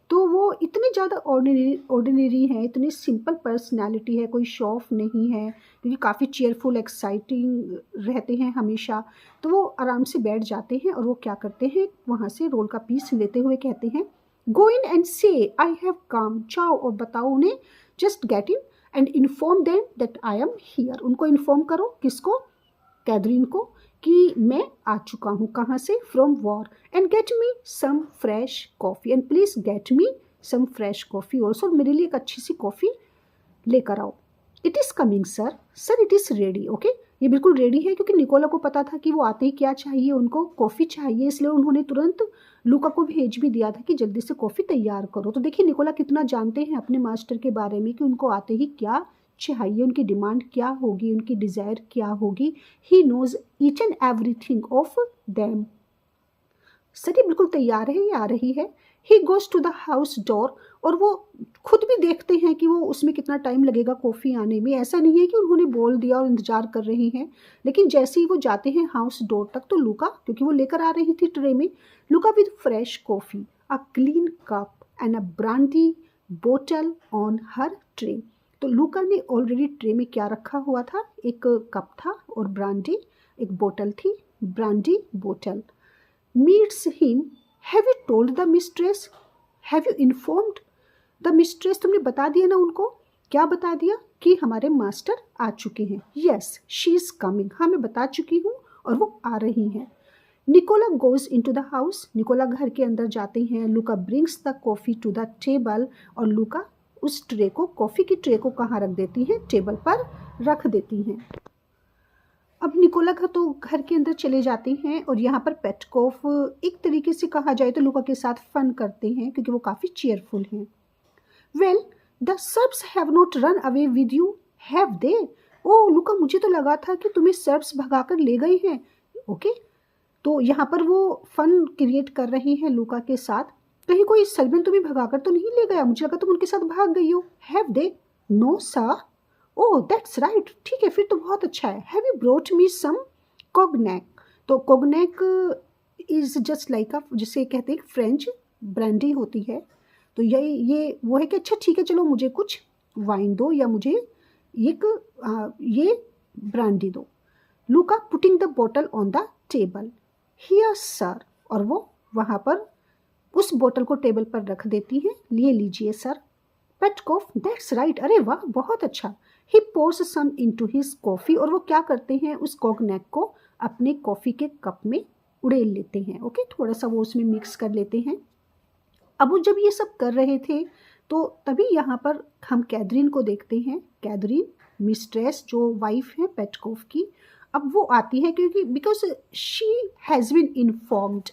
तो वो इतने ज़्यादा ऑर्डिनरी है, इतनी सिंपल पर्सनैलिटी है, कोई शो ऑफ नहीं है, क्योंकि काफ़ी चेयरफुल एक्साइटिंग रहते हैं हमेशा। तो वो आराम से बैठ जाते हैं और वो क्या करते हैं, वहाँ से रोल का पीस लेते हुए कहते हैं गो इन एंड से आई हैव कम। जाओ और बताओ उन्हें, just get in and inform them that I am here. उनको इन्फॉर्म करो, किसको? कैथरीन को, कि मैं आ चुका हूँ। कहाँ से? From war. And get me some fresh coffee and please get me some fresh coffee also. मेरे लिए एक अच्छी सी कॉफ़ी लेकर आओ। It is coming sir. Sir it is ready. Okay, ये बिल्कुल रेडी है, क्योंकि निकोला को पता था कि वो आते ही क्या चाहिए, उनको कॉफ़ी चाहिए, इसलिए उन्होंने तुरंत लूका को भेज भी दिया था कि जल्दी से कॉफ़ी तैयार करो। तो देखिए निकोला कितना जानते हैं अपने मास्टर के बारे में कि उनको आते ही क्या चाहिए, उनकी डिमांड क्या होगी, उनकी डिज़ायर क्या होगी। He knows each and everything of them. Sir ये बिल्कुल तैयार है, ये आ रही है। He goes to the house door, और वो खुद भी देखते हैं कि वो उसमें कितना टाइम लगेगा कॉफ़ी आने में। ऐसा नहीं है कि उन्होंने बोल दिया और इंतज़ार कर रही हैं, लेकिन जैसे ही वो जाते हैं हाउस डोर तक तो लूका, क्योंकि वो लेकर आ रही थी ट्रे में, लूका with fresh coffee, a clean cup and a brandy bottle on her tray. तो लूका ने ऑलरेडी ट्रे में क्या रखा हुआ था? एक कप था और ब्रांडी, एक बोतल थी, ब्रांडी बोतल। Meets him, have you told the mistress, have you informed the mistress. तुमने बता दिया ना उनको? क्या बता दिया? कि हमारे मास्टर आ चुके हैं। यस शी इज़ कमिंग, हाँ मैं बता चुकी हूँ और वो आ रही हैं। Nicola goes into the house, Nicola घर के अंदर जाते हैं। Louka brings the coffee to the table, और लूका उस ट्रे को, कॉफ़ी की ट्रे को कहाँ रख देती हैं? टेबल पर रख देती हैं। अब निकोला घर के अंदर चले जाते हैं और यहाँ पर पेटकोफ एक तरीके से कहा जाए तो लूका के साथ फन करते हैं क्योंकि वो काफ़ी चीयरफुल हैं। Well, the Serbs have not run away with you, have they? Oh Louka, मुझे तो लगा था कि तुम्हें सर्ब्स भगाकर ले गए हैं। ओके, तो यहाँ पर वो फन क्रिएट कर रहे हैं लूका के साथ। कहीं कोई सर्बियन तुम्हें भगाकर तो नहीं ले गया? मुझे लगा तुम उनके साथ भाग गई हो। Have they? No sir. Oh that's right, ठीक है फिर तो बहुत अच्छा है। Have you brought me some cognac? तो कोगनैक इज़ जस्ट लाइक जिसे कहते हैं फ्रेंच ब्रांडी होती है। तो ये वो है कि अच्छा ठीक है चलो मुझे कुछ वाइन दो या मुझे ये ब्रांडी दो। लूका putting the bottle on the table, here sir, और वो वहाँ पर उस बोतल को टेबल पर रख देती हैं। ले लीजिए सर। पेटकोफ, दैट्स राइट, अरे वाह बहुत अच्छा। ही पोर्स सम इनटू हिज कॉफ़ी, और वो क्या करते हैं उस कोगनैक को अपने कॉफ़ी के कप में उड़ेल लेते हैं। ओके, थोड़ा सा वो उसमें मिक्स कर लेते हैं। अब वो जब ये सब कर रहे थे तो तभी यहाँ पर हम कैथरीन को देखते हैं। कैथरीन मिस्ट्रेस जो वाइफ है पेटकोफ की, अब वो आती है क्योंकि because she has been informed,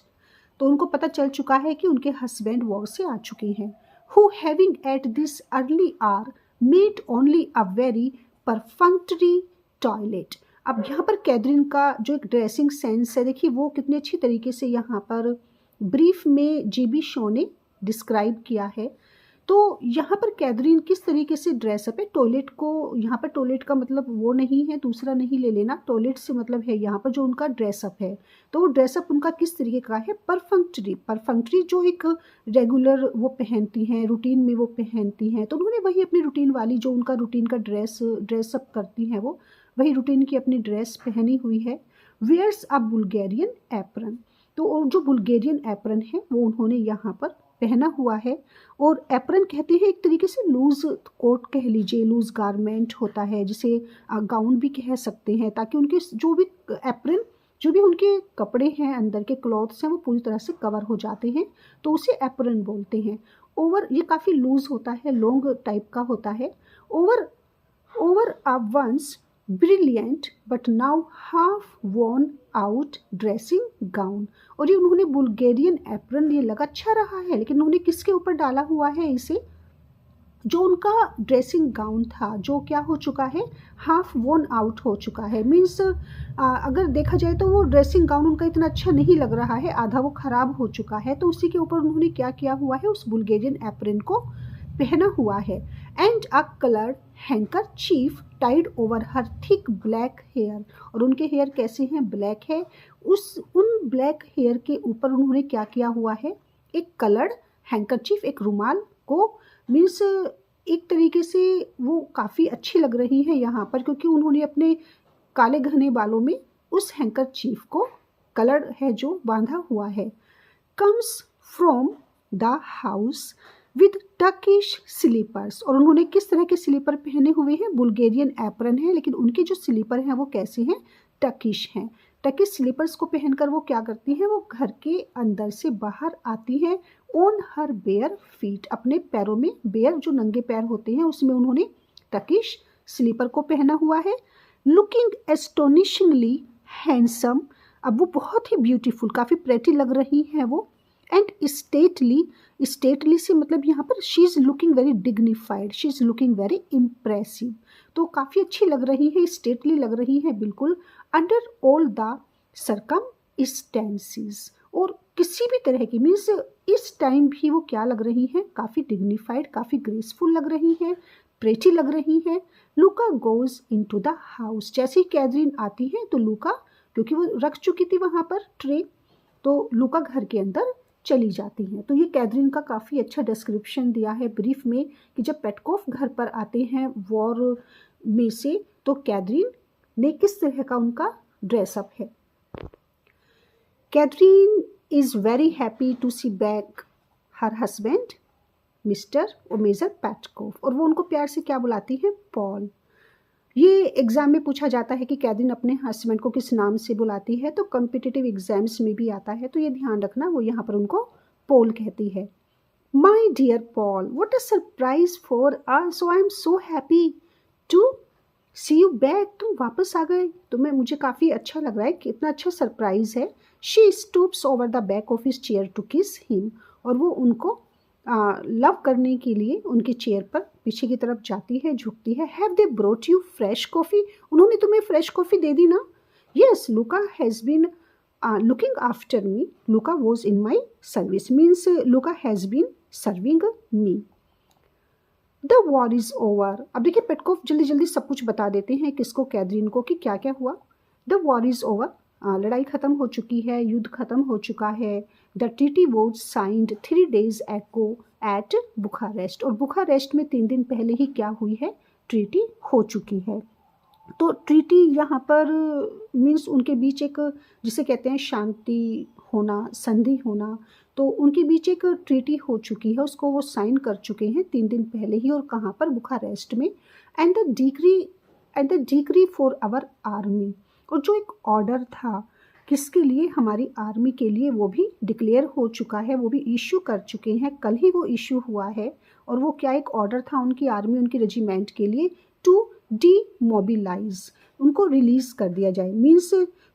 तो उनको पता चल चुका है कि उनके हस्बैंड वॉर से आ चुके हैं। Who having at this early hour made only a very perfunctory toilet. अब यहाँ पर कैथरीन का जो एक ड्रेसिंग सेंस है, देखिए वो कितने अच्छी तरीके से यहाँ पर ब्रीफ में जीबी शो ने डिस्क्राइब किया है। तो यहाँ पर कैथरीन किस तरीके से ड्रेसअप है, टॉयलेट को, यहाँ पर टॉयलेट का मतलब वो नहीं है, दूसरा नहीं ले लेना, टॉयलेट से मतलब है यहाँ पर जो उनका ड्रेसअप है, तो वो ड्रेसअप उनका किस तरीके का है, परफंक्टरी जो एक रेगुलर वो पहनती हैं, रूटीन में वो पहनती हैं, तो उन्होंने वही अपनी रूटीन वाली जो उनका रूटीन का ड्रेसअप करती हैं, वो वही रूटीन की अपनी ड्रेस पहनी हुई है। वेयर्स अ बुल्गेरियन एप्रन, तो जो बुल्गेरियन एप्रन है वो उन्होंने यहाँ पर पहना हुआ है। और एप्रन कहते हैं एक तरीके से लूज कोट कह लीजिए, लूज गारमेंट होता है जिसे गाउन भी कह सकते हैं, ताकि उनके जो भी एप्रन जो भी उनके कपड़े हैं अंदर के क्लॉथ्स हैं वो पूरी तरह से कवर हो जाते हैं, तो उसे एप्रन बोलते हैं। ओवर ये काफ़ी लूज होता है, लॉन्ग टाइप का होता है। Over a once brilliant but now half worn out dressing gown, और ये उन्होंने बुल्गेरियन एप्रन, ये लगा अच्छा रहा है, लेकिन उन्होंने किसके ऊपर डाला हुआ है इसे, जो उनका ड्रेसिंग गाउन था जो क्या हो चुका है, हाफ वॉर्न आउट हो चुका है। मीन्स अगर देखा जाए तो वो ड्रेसिंग गाउन उनका इतना अच्छा नहीं लग रहा है, आधा वो ख़राब हो चुका है, तो उसी के ऊपर उन्होंने क्या किया हुआ है, उस बुल्गेरियन एप्रन को पहना हुआ है। And a coloured handkerchief tied over her thick black hair, और उनके हेयर कैसे हैं, ब्लैक है। उन ब्लैक हेयर के ऊपर उन्होंने क्या किया हुआ है, एक कलर्ड हैंकरचीफ, एक रुमाल को, मीन्स एक तरीके से वो काफ़ी अच्छी लग रही है यहाँ पर, क्योंकि उन्होंने अपने काले घने बालों में उस हैंकरचीफ को कलर है जो बांधा हुआ है। Comes from the house with Turkish slippers, और उन्होंने किस तरह के स्लीपर पहने हुए हैं, बुल्गेरियन एप्रन है, लेकिन उनके जो स्लीपर हैं वो कैसे हैं, टर्किश हैं। टर्किश स्लीपर्स को पहनकर वो क्या करती हैं, वो घर के अंदर से बाहर आती हैं। ऑन हर बेयर फीट, अपने पैरों में, बेयर जो नंगे पैर होते हैं उसमें उन्होंने टर्किश स्लीपर को पहना हुआ है। लुकिंग एस्टोनिशिंगली हैंडसम, अब वो बहुत ही ब्यूटीफुल, काफ़ी प्रेटी लग रही हैं वो। एंड स्टेटली से मतलब यहाँ पर she is looking very dignified, she is looking very impressive, तो काफ़ी अच्छी लग रही है, स्टेटली लग रही है बिल्कुल। अंडर ऑल द सर्कमस्टेंसेस, और किसी भी तरह की, मीन्स इस टाइम भी वो क्या लग रही हैं, काफ़ी डिग्निफाइड, काफ़ी ग्रेसफुल लग रही हैं, प्रेटी लग रही हैं। लूका गोज इनटू द हाउस, जैसे ही कैथरीन आती है तो लूका, क्योंकि वो रख चुकी थी वहाँ पर ट्रे, तो लूका घर के अंदर चली जाती हैं। तो ये कैथरीन का काफ़ी अच्छा डिस्क्रिप्शन दिया है ब्रीफ में कि जब पेटकोफ घर पर आते हैं वॉर में से, तो कैथरीन ने किस तरह का उनका ड्रेसअप है। Catherine is very happy to see back her husband mister और मेजर पेटकोफ, और वो उनको प्यार से क्या बुलाती है, पॉल। ये एग्ज़ाम में पूछा जाता है कि कैथरीन अपने हस्बैंड को किस नाम से बुलाती है, तो कॉम्पिटिटिव एग्जाम्स में भी आता है, तो ये ध्यान रखना, वो यहाँ पर उनको पॉल कहती है। My dear Paul, what a surprise for us, so I am so happy to see you back, तुम वापस आ गए, मुझे काफ़ी अच्छा लग रहा है, कितना अच्छा सरप्राइज है। She stoops over the back of his chair to kiss him, और वो उनको लव करने के लिए उनके चेयर पर पीछे की तरफ जाती है, झुकती है। Have they brought you fresh coffee, उन्होंने तुम्हें फ्रेश कॉफ़ी दे दी ना? Yes, Louka has been looking after me, Louka was in my service, means Louka has been serving me. The war is over, अब देखिए पेटकोफ जल्दी जल्दी सब कुछ बता देते हैं किसको, कैथरीन को, कि क्या क्या हुआ। द वॉर इज ओवर, लड़ाई खत्म हो चुकी है, युद्ध खत्म हो चुका है। The treaty was signed 3 days ago at Bucharest, और बुखारेस्ट में 3 दिन पहले ही क्या हुई है, ट्रीटी हो चुकी है। तो ट्रीटी यहाँ पर मीन्स उनके बीच एक, जिसे कहते हैं शांति होना, संधि होना, तो उनके बीच एक ट्रीटी हो चुकी है, उसको वो साइन कर चुके हैं 3 दिन पहले ही, और कहाँ पर, बुखारेस्ट में। And the decree for our army, और जो एक ऑर्डर था किसके लिए, हमारी आर्मी के लिए, वो भी डिक्लेयर हो चुका है, वो भी इशू कर चुके हैं, कल ही वो इशू हुआ है। और वो क्या एक ऑर्डर था उनकी आर्मी, उनकी रेजिमेंट के लिए, टू डीमोबिलाइज, उनको रिलीज़ कर दिया जाए। मीन्स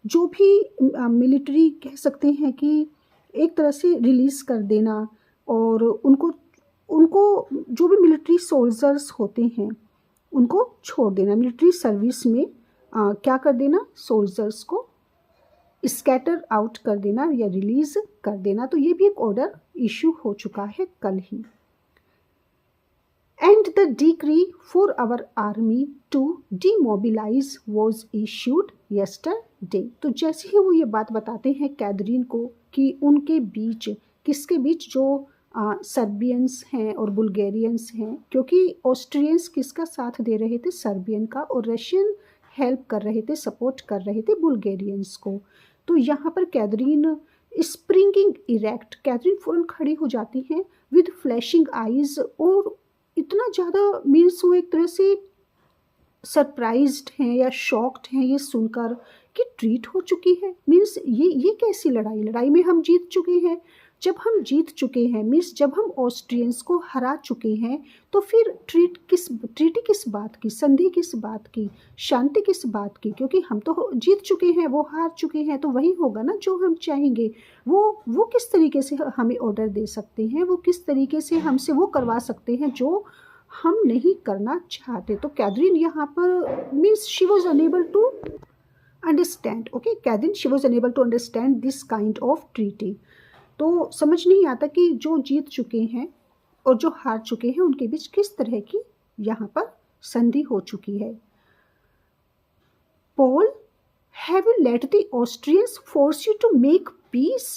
जो भी मिलिट्री कह सकते हैं कि एक तरह से रिलीज़ कर देना, और उनको जो भी मिलिट्री सोल्जर्स होते हैं उनको छोड़ देना, मिलिट्री सर्विस में क्या कर देना, सोल्जर्स को स्कैटर आउट कर देना या रिलीज़ कर देना। तो ये भी एक ऑर्डर इशू हो चुका है कल ही। And the decree for our army to demobilize was issued yesterday. तो जैसे ही वो ये बात बताते हैं कैथरीन को कि उनके बीच, किसके बीच, जो सर्बियंस हैं और बुल्गारियंस हैं, क्योंकि ऑस्ट्रियंस किसका साथ दे रहे थे, सर्बियन का, और रशियन हेल्प कर रहे थे, सपोर्ट कर रहे थे बुल्गारियंस को। तो यहाँ पर कैथरीन स्प्रिंगिंग इरेक्ट, कैथरीन फ़ौरन खड़ी हो जाती हैं विद फ्लैशिंग आइज, और इतना ज़्यादा मीन्स वो एक तरह से सरप्राइज्ड हैं या शॉक्ड हैं ये सुनकर कि ट्रीट हो चुकी है। मीन्स ये कैसी लड़ाई में हम जीत चुके हैं। जब हम जीत चुके हैं, मीन्स जब हम ऑस्ट्रियंस को हरा चुके हैं, तो फिर ट्रीटी किस बात की, संधि किस बात की, शांति किस बात की, क्योंकि हम तो जीत चुके हैं, वो हार चुके हैं, तो वही होगा ना जो हम चाहेंगे। वो किस तरीके से हमें ऑर्डर दे सकते हैं, वो किस तरीके से हमसे वो करवा सकते हैं जो हम नहीं करना चाहते। तो कैथरीन यहाँ पर means she was unable to understand, okay, Catherine she was unable to understand this kind of treaty. तो समझ नहीं आता कि जो जीत चुके हैं और जो हार चुके हैं उनके बीच किस तरह की यहाँ पर संधि हो चुकी है। Paul, have you let the Austrians force you to make peace?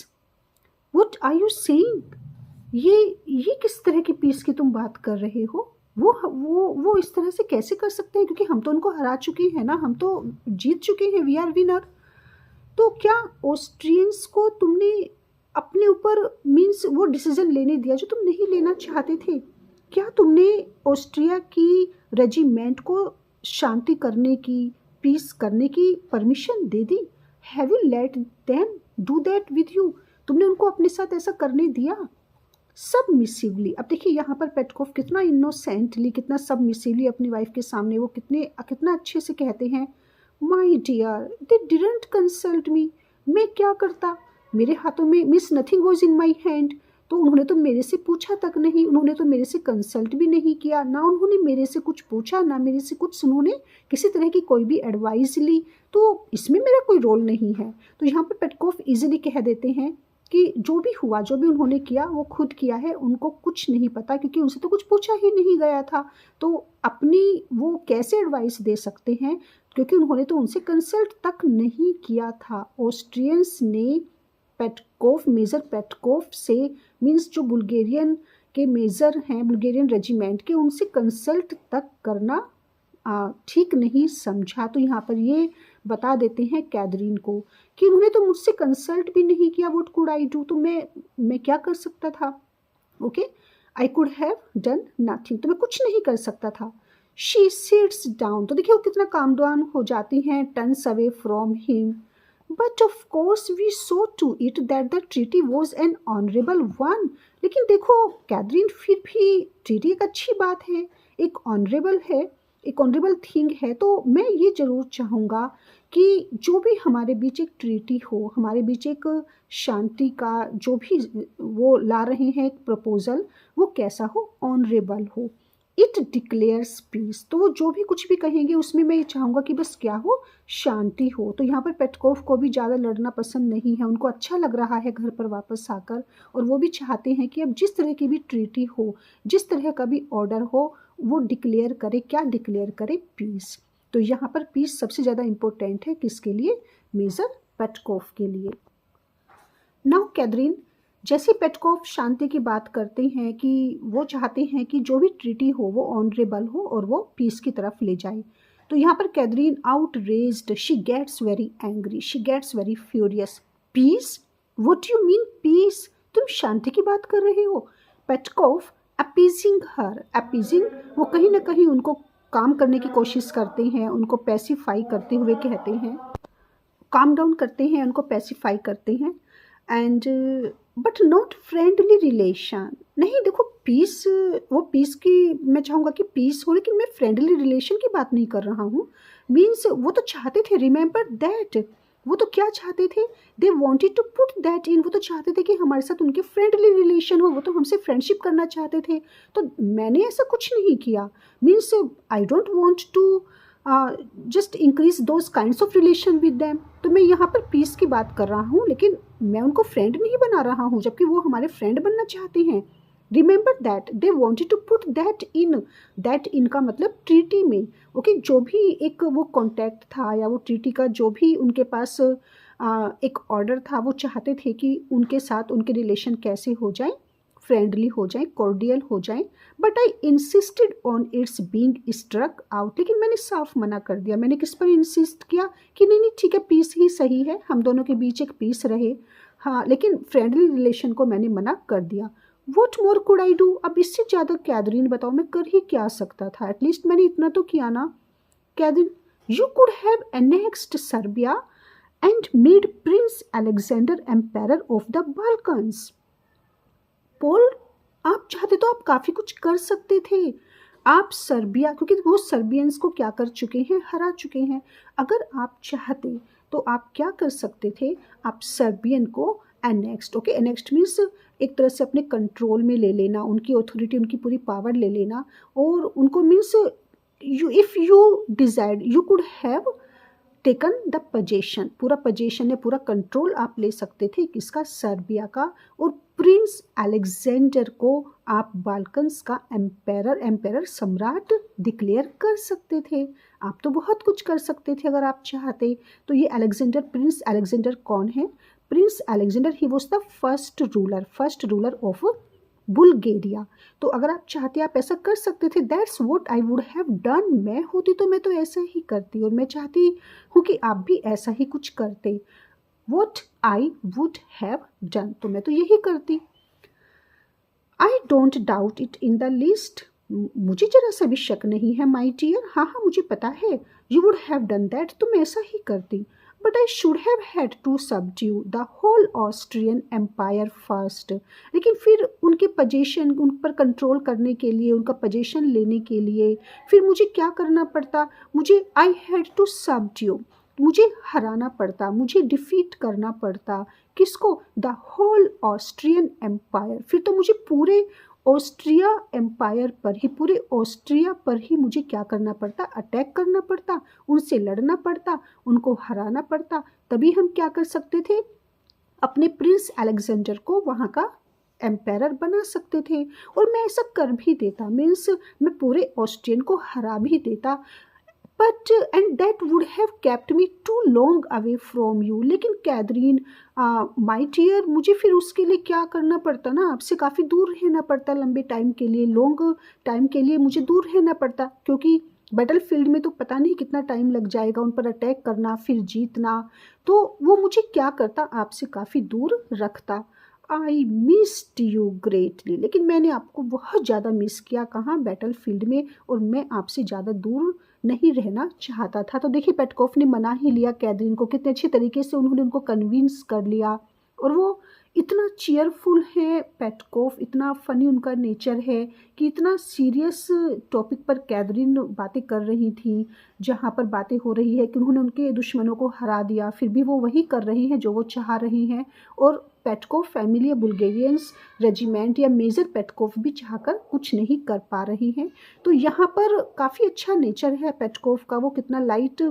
What are you saying? ये किस तरह की पीस की तुम बात कर रहे हो? वो इस तरह से कैसे कर सकते हैं, क्योंकि हम तो उनको हरा चुके हैं ना, हम तो जीत चुके हैं, वी आर विनर। तो क्या ऑस्ट्रियंस को तुमने अपने ऊपर मीन्स वो डिसीजन लेने दिया जो तुम नहीं लेना चाहते थे? क्या तुमने ऑस्ट्रिया की रेजिमेंट को शांति करने की, पीस करने की permission they the? Have you let them do that with you? तुमने उनको अपने साथ ऐसा करने दिया सबमिसिवली? अब देखिए यहाँ पर पेटकोफ कितना इनोसेंटली, कितना सबमिसिवली अपनी वाइफ के सामने वो कितना अच्छे से कहते हैं, my dear they didn't consult me, मैं क्या करता, मेरे हाथों में, miss nothing was in my hand, तो उन्होंने तो मेरे से पूछा तक नहीं, उन्होंने तो मेरे से कंसल्ट भी नहीं किया, ना उन्होंने मेरे से कुछ पूछा, ना मेरे से कुछ उन्होंने किसी तरह की कोई भी एडवाइस ली, तो इसमें मेरा कोई रोल नहीं है। तो यहाँ पर पेटकोफ इजीली कह देते हैं कि जो भी हुआ, जो भी उन्होंने किया वो खुद किया है, उनको कुछ नहीं पता, क्योंकि उनसे तो कुछ पूछा ही नहीं गया था, तो अपनी वो कैसे एडवाइस दे सकते हैं, क्योंकि उन्होंने तो उनसे कंसल्ट तक नहीं किया था। ऑस्ट्रियंस ने मेजर पेटकोफ से, मीन्स जो बुल्गारियन के मेजर हैं, बुल्गारियन रेजिमेंट के, उनसे कंसल्ट तक करना ठीक नहीं समझा। तो यहाँ पर ये बता देते हैं कैथरीन को कि उन्होंने तो मुझसे कंसल्ट भी नहीं किया, व्हाट कुड आई डू, तो मैं क्या कर सकता था, okay, I could have done nothing, तो मैं कुछ नहीं कर सकता था। शी सिट्स डाउन, तो देखिए वो कितना काम डाउन हो जाती हैं, turns away from him, but of course we saw to it that the treaty was an honourable one. लेकिन देखो कैथरीन, फिर भी ट्रीटी एक अच्छी बात है, एक ऑनरेबल है, एक ऑनरेबल थिंग है, तो मैं ये ज़रूर चाहूँगा कि जो भी हमारे बीच एक ट्रीटी हो, हमारे बीच एक शांति का जो भी वो ला रहे हैं एक प्रपोज़ल, वो कैसा हो, ऑनरेबल हो, इट डिक्लेयर्स पीस। तो वो जो भी कुछ भी कहेंगे उसमें मैं ये चाहूँगा कि बस क्या हो, शांति हो। तो यहाँ पर पेटकोव को भी ज़्यादा लड़ना पसंद नहीं है, उनको अच्छा लग रहा है घर पर वापस आकर, और वो भी चाहते हैं कि अब जिस तरह की भी ट्रीटी हो, जिस तरह का भी ऑर्डर हो, वो डिक्लेयर करे, क्या डिक्लेयर करे, पीस। तो यहाँ पर पीस सबसे ज़्यादा इम्पोर्टेंट है, किसके लिए, मेजर पेटकोव के लिए। नाउ कैथरीन, जैसे पेटकोव शांति की बात करते हैं कि वो चाहते हैं कि जो भी ट्रीटी हो वो ऑनरेबल हो और वो पीस की तरफ ले जाए, तो यहाँ पर Catherine outraged, she gets very angry, she gets very furious. Peace, what you mean peace, तुम शांति की बात कर रहे हो। पेटकोव अपीजिंग हर, अपीजिंग वो कहीं ना कहीं उनको काम करने की कोशिश करते हैं, उनको पैसिफाई करते हुए कहते हैं, काम डाउन करते हैं, उनको पैसिफाई करते हैं। And but not friendly relation, नहीं देखो पीस, वो पीस की मैं चाहूँगा कि पीस हो, लेकिन मैं फ्रेंडली रिलेशन की बात नहीं कर रहा हूँ। मीन्स वो तो चाहते थे, रिमेंबर दैट, वो तो क्या चाहते थे, they wanted to put that in, वो तो चाहते थे कि हमारे साथ उनके फ्रेंडली रिलेशन हो, वो तो हमसे फ्रेंडशिप करना चाहते थे। तो मैंने ऐसा कुछ नहीं किया। Means I don't want to just increase those kinds of relation with them. तो मैं यहाँ पर पीस की बात कर रहा हूँ, लेकिन मैं उनको फ्रेंड नहीं बना रहा हूँ, जबकि वो हमारे फ्रेंड बनना चाहते हैं। Remember that they wanted to put that in, that in का मतलब ट्रीटी में। ओके, जो भी एक वो कॉन्टैक्ट था या वो ट्रीटी का जो भी उनके पास एक ऑर्डर था, वो चाहते थे कि उनके साथ उनके रिलेशन कैसे हो जाए, फ्रेंडली हो जाए, कॉर्डियल हो जाए। But I insisted on its being struck out, लेकिन मैंने साफ मना कर दिया। मैंने किस पर इंसिस्ट किया कि नहीं नहीं ठीक है, पीस ही सही है, हम दोनों के बीच एक पीस रहे, हाँ, लेकिन फ्रेंडली रिलेशन को मैंने मना कर दिया। What more could I do, अब इससे ज़्यादा कैथरीन बताओ मैं कर ही क्या सकता था, एटलीस्ट मैंने इतना तो किया ना। Catherine, you could have annexed Serbia and made prince Alexander empire of the Balkans. Paul, आप चाहते तो आप काफ़ी कुछ कर सकते थे। आप सर्बिया, क्योंकि वो सर्बियंस को क्या कर चुके हैं, हरा चुके हैं। अगर आप चाहते तो आप क्या कर सकते थे, आप सर्बियन को एनेक्स्ड, ओके, एनेक्स्ड मीन्स एक तरह से अपने कंट्रोल में ले लेना, उनकी अथॉरिटी, उनकी पूरी पावर ले लेना, और उनको means you if you desired you could have taken the possession, पूरा पोजेशन या पूरा कंट्रोल आप ले सकते थे, किसका, सर्बिया का, और प्रिंस अलेक्जेंडर को आप बाल्कन्स का एम्पायर सम्राट डिक्लेयर कर सकते थे। आप तो बहुत कुछ कर सकते थे अगर आप चाहते। तो ये अलेक्जेंडर, प्रिंस अलेक्जेंडर कौन है, Prince Alexander he was the first ruler of Bulgaria. तो अगर आप चाहते आप ऐसा कर सकते थे, that's what I would have done, मैं होती तो मैं तो ऐसा ही करती, और मैं चाहती हूँ कि आप भी ऐसा ही कुछ करते। What I would have done, तो मैं तो यही करती। I don't doubt it in the list, मुझे जरा सा भी शक नहीं है माई डियर, हाँ हाँ मुझे पता है, you would have done that, तुम ऐसा ही करती। But I should have had to subdue the whole Austrian empire first, लेकिन फिर उनके पोजीशन, उन पर कंट्रोल करने के लिए, उनका पोजीशन लेने के लिए फिर मुझे क्या करना पड़ता, मुझे आई हैड टू सबड्यू, मुझे हराना पड़ता, मुझे डिफीट करना पड़ता, किसको, द होल ऑस्ट्रियन एम्पायर। फिर तो मुझे पूरे ऑस्ट्रिया एम्पायर पर ही, पूरे ऑस्ट्रिया पर ही मुझे क्या करना पड़ता, अटैक करना पड़ता, उनसे लड़ना पड़ता, उनको हराना पड़ता। तभी हम क्या कर सकते थे, अपने प्रिंस अलेक्जेंडर को वहाँ का एम्पायर बना सकते थे, और मैं ऐसा कर भी देता, मीन्स मैं पूरे ऑस्ट्रियन को हरा भी देता। But and that would have kept me too long away from you, लेकिन कैथरीन माई डियर, मुझे फिर उसके लिए क्या करना पड़ता ना, आपसे काफ़ी दूर रहना पड़ता, लंबे टाइम के लिए, लॉन्ग टाइम के लिए मुझे दूर रहना पड़ता, क्योंकि बैटल फील्ड में तो पता नहीं कितना टाइम लग जाएगा उन पर अटैक करना, फिर जीतना, तो वो मुझे क्या करता, आपसे काफ़ी दूर रखता। आई मिस्ड यू ग्रेटली, लेकिन मैंने आपको बहुत ज़्यादा मिस किया, कहाँ, बैटल फील्ड में, और मैं आपसे ज़्यादा दूर नहीं रहना चाहता था। तो देखिए पेटकोव ने मना ही लिया कैथरीन को, कितने अच्छे तरीके से उन्होंने उनको कन्विंस कर लिया, और वो इतना चीयरफुल है पेटकोफ, इतना फनी उनका नेचर है कि इतना सीरियस टॉपिक पर कैथरीन बातें कर रही थी, जहाँ पर बातें हो रही है कि उन्होंने उनके दुश्मनों को हरा दिया, फिर भी वो वही कर रही हैं जो वो चाह रही हैं। और पेटकोफ फैमिली या बुल्गेरियंस रेजिमेंट या मेजर पेटकोफ भी चाहकर कुछ नहीं कर पा रही हैं। तो यहाँ पर काफ़ी अच्छा नेचर है पेटकोफ का, वो कितना लाइट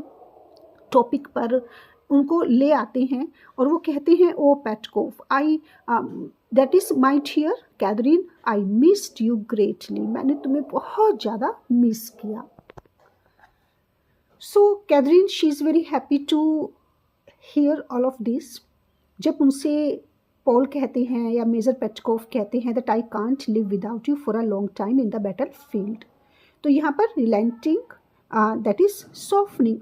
टॉपिक पर उनको ले आते हैं और वो कहते हैं, oh Petkoff, I that is my dear Catherine, I missed you greatly, मैंने तुम्हें बहुत ज़्यादा मिस किया। So Catherine she is very happy to hear all of this. जब उनसे पॉल कहते हैं या मेजर पेटकोफ कहते हैं that I can't live without you for a long time in the battle field, तो यहाँ पर रिलेंटिंग that is softening.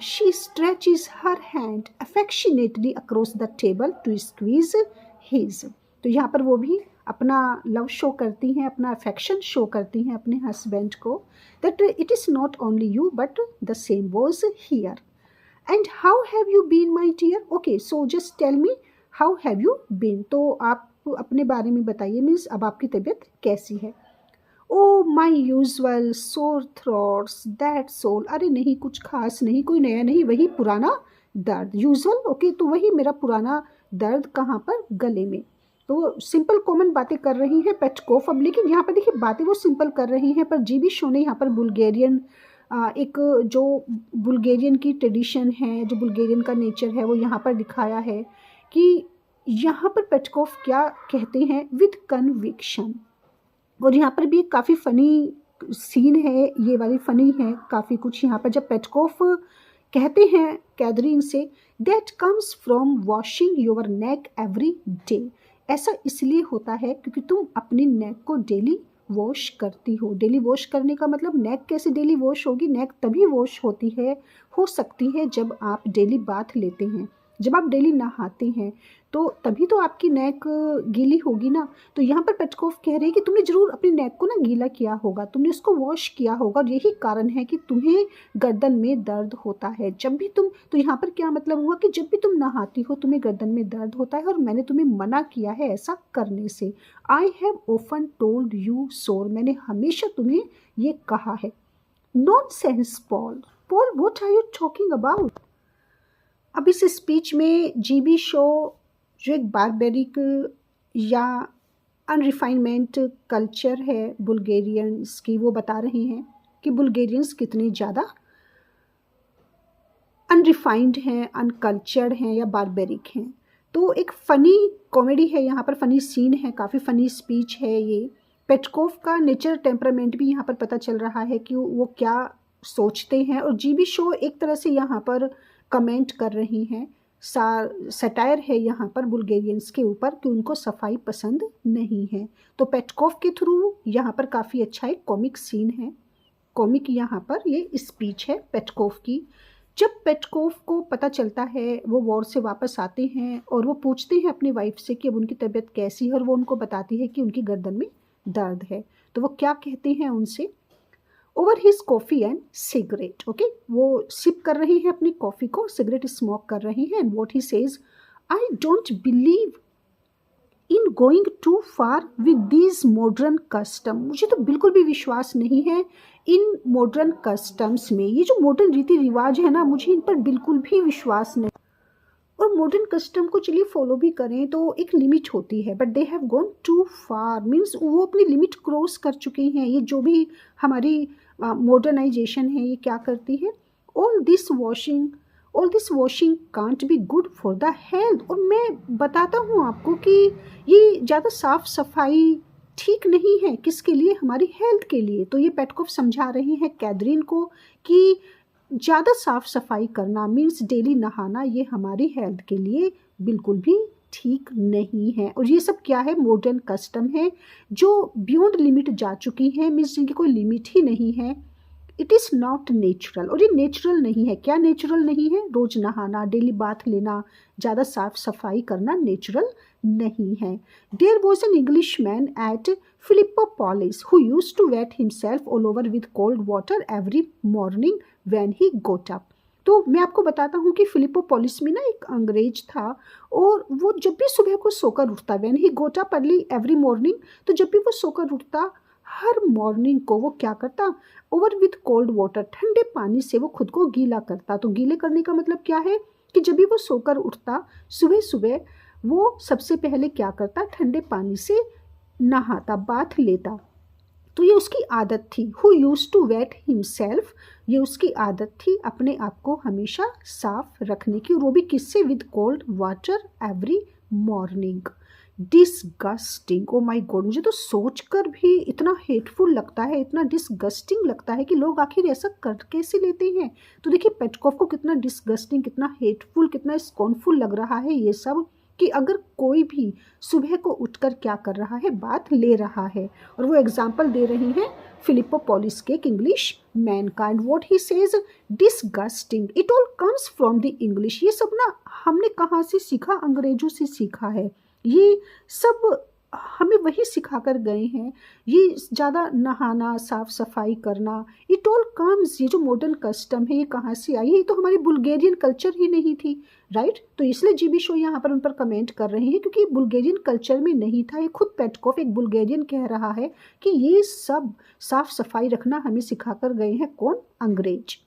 She stretches her hand affectionately across the table to squeeze his. तो यहाँ पर वो भी अपना लव शो करती हैं, अपना अफेक्शन शो करती हैं अपने हस्बैंड को, that it is not only you but the same was here. And how have you been my dear? Okay, so just tell me how have you been. तो आप अपने बारे में बताइए, मीन्स अब आपकी तबीयत कैसी है। ओ माई यूजल सोर थ्रोट्स दैट्स ऑल, अरे नहीं कुछ खास नहीं, कोई नया नहीं, वही पुराना दर्द। यूजल, ओके, तो वही मेरा पुराना दर्द, कहाँ पर, गले में। तो सिंपल कॉमन बातें कर रही हैं पेटकोफ। अब लेकिन यहाँ पर देखिए बातें वो सिंपल कर रही हैं, पर जीबी शो ने यहाँ पर बुल्गेरियन एक जो बुल्गेरियन की ट्रेडिशन है, जो बुल्गेरियन का नेचर है, वो यहाँ पर दिखाया है कि यहाँ पर पेटकोफ क्या कहते हैं विद कन्विक्शन। और यहाँ पर भी काफ़ी फ़नी सीन है, ये वाली फ़नी है काफ़ी कुछ यहाँ पर, जब पेटकोफ कहते हैं कैथरीन से that comes from washing your neck every day, ऐसा इसलिए होता है क्योंकि तुम अपनी नेक को डेली वॉश करती हो। डेली वॉश करने का मतलब नेक कैसे डेली वॉश होगी, नेक तभी वॉश होती है, हो सकती है जब आप डेली बाथ लेते हैं, जब आप डेली नहाते हैं, तो तभी तो आपकी नेक गीली होगी ना। तो यहाँ पर पेटकोफ कह रहे हैं कि तुमने ज़रूर अपनी नेक को ना गीला किया होगा, तुमने उसको वॉश किया होगा, और यही कारण है कि तुम्हें गर्दन में दर्द होता है जब भी तुम। तो यहाँ पर क्या मतलब हुआ कि जब भी तुम नहाती हो तुम्हें गर्दन में दर्द होता है, और मैंने तुम्हें मना किया है ऐसा करने से। I have often told you so, मैंने हमेशा तुम्हें ये कहा है। Nonsense Paul, Paul what are you talking about. अब इस स्पीच में जीबी शो जो एक बारबेरिक या अनरिफाइनमेंट कल्चर है बुल्गेरियंस की, वो बता रही हैं कि बुल्गेरियंस कितने ज़्यादा अनरिफाइंड हैं, अनकल्चर्ड हैं या बारबेरिक हैं। तो एक फ़नी कॉमेडी है यहाँ पर, फ़नी सीन है, काफ़ी फ़नी स्पीच है ये। पेटकोफ का नेचर टेम्परामेंट भी यहाँ पर पता चल रहा है कि वो क्या सोचते हैं, और जीबी शो एक तरह से यहाँ पर कमेंट कर रही हैं, सटायर है यहाँ पर बुल्गेरियंस के ऊपर कि उनको सफाई पसंद नहीं है। तो पेटकोफ के थ्रू यहाँ पर काफ़ी अच्छा एक कॉमिक सीन है, कॉमिक यहाँ पर ये स्पीच है पेटकोफ की। जब पेटकोफ को पता चलता है, वो वॉर से वापस आते हैं और वो पूछते हैं अपनी वाइफ से कि अब उनकी तबीयत कैसी है, और वो उनको बताती है कि उनकी गर्दन में दर्द है। तो वो क्या कहते हैं उनसे, over his coffee and cigarette, okay, वो सिप कर रही है अपनी कॉफ़ी को, सिगरेट स्मोक कर रही है, and what he says, I don't believe in going too far with these modern custom, मुझे तो बिल्कुल भी विश्वास नहीं है इन मॉडर्न कस्टम्स में, ये जो मॉडर्न रीति रिवाज है ना, मुझे इन पर बिल्कुल भी विश्वास नहीं। और मॉडर्न कस्टम को चलिए फॉलो भी करें तो एक लिमिट होती है, but they have gone too far, means वो अपनी लिमिट क्रॉस कर चुके हैं। ये जो भी हमारी मॉडर्नाइजेशन है ये क्या करती है, all this washing can't be good for the health. और मैं बताता हूँ आपको कि ये ज़्यादा साफ सफाई ठीक नहीं है, किसके लिए, हमारी हेल्थ के लिए। तो ये पेटकोफ समझा रही हैं कैथरीन को कि ज़्यादा साफ सफाई करना मीन्स डेली नहाना, ये हमारी हेल्थ के लिए बिल्कुल भी ठीक नहीं है। और ये सब क्या है, मॉडर्न कस्टम है जो बियॉन्ड लिमिट जा चुकी है, मीन्स जिनकी कोई लिमिट ही नहीं है। इट इज़ नॉट नेचुरल, और ये नेचुरल नहीं है। क्या नेचुरल नहीं है, रोज़ नहाना, डेली बाथ लेना, ज़्यादा साफ सफाई करना नेचुरल नहीं है। There was an English man at Philippopolis who used to wet himself all over with cold water every morning when he got up. तो मैं आपको बताता हूँ कि फिलिपोपोलिस में ना एक अंग्रेज था, और वो जब भी सुबह को सोकर उठता, when he got up early every morning, तो जब भी वो सोकर उठता हर मॉर्निंग को वो क्या करता, ओवर विथ कोल्ड वाटर, ठंडे पानी से वो खुद को गीला करता। तो गीले करने का मतलब क्या है कि जब भी वो सोकर उठता सुबह सुबह, वो सबसे पहले क्या करता, ठंडे पानी से नहाता, बाथ लेता। तो ये उसकी आदत थी। Who use to wet himself, ये उसकी आदत थी अपने आप को हमेशा साफ रखने की, और वो भी किससे, with cold water every morning. Disgusting, oh my God, मुझे तो सोचकर भी इतना हेटफुल लगता है, इतना डिसगस्टिंग लगता है कि लोग आखिर ऐसा कर कैसे लेते हैं। तो देखिए पेटकॉफ को कितना डिसगस्टिंग, कितना हेटफुल, कितना स्कॉर्नफुल लग रहा है ये सब, कि अगर कोई भी सुबह को उठकर क्या कर रहा है, बात ले रहा है। और वो एग्जाम्पल दे रही हैं फिलिपोपोलिस के एक इंग्लिश मैन का, and what he says, disgusting, it all comes from the English. ये सब ना हमने कहाँ से सीखा, अंग्रेजों से सीखा है। ये सब हमें वही सिखा कर गए हैं। ये ज़्यादा नहाना, साफ सफाई करना, इट ऑल कम्स, ये जो मॉडर्न कस्टम है ये कहाँ से आई है, ये तो हमारी बुल्गेरियन कल्चर ही नहीं थी, राइट। तो इसलिए जीबी शो यहाँ पर उन पर कमेंट कर रहे हैं, क्योंकि बुल्गेरियन कल्चर में नहीं था। ये खुद पेटकॉफ एक बुल्गेरियन कह रहा है कि ये सब साफ सफाई रखना हमें सिखा कर गए हैं, कौन, अंग्रेज।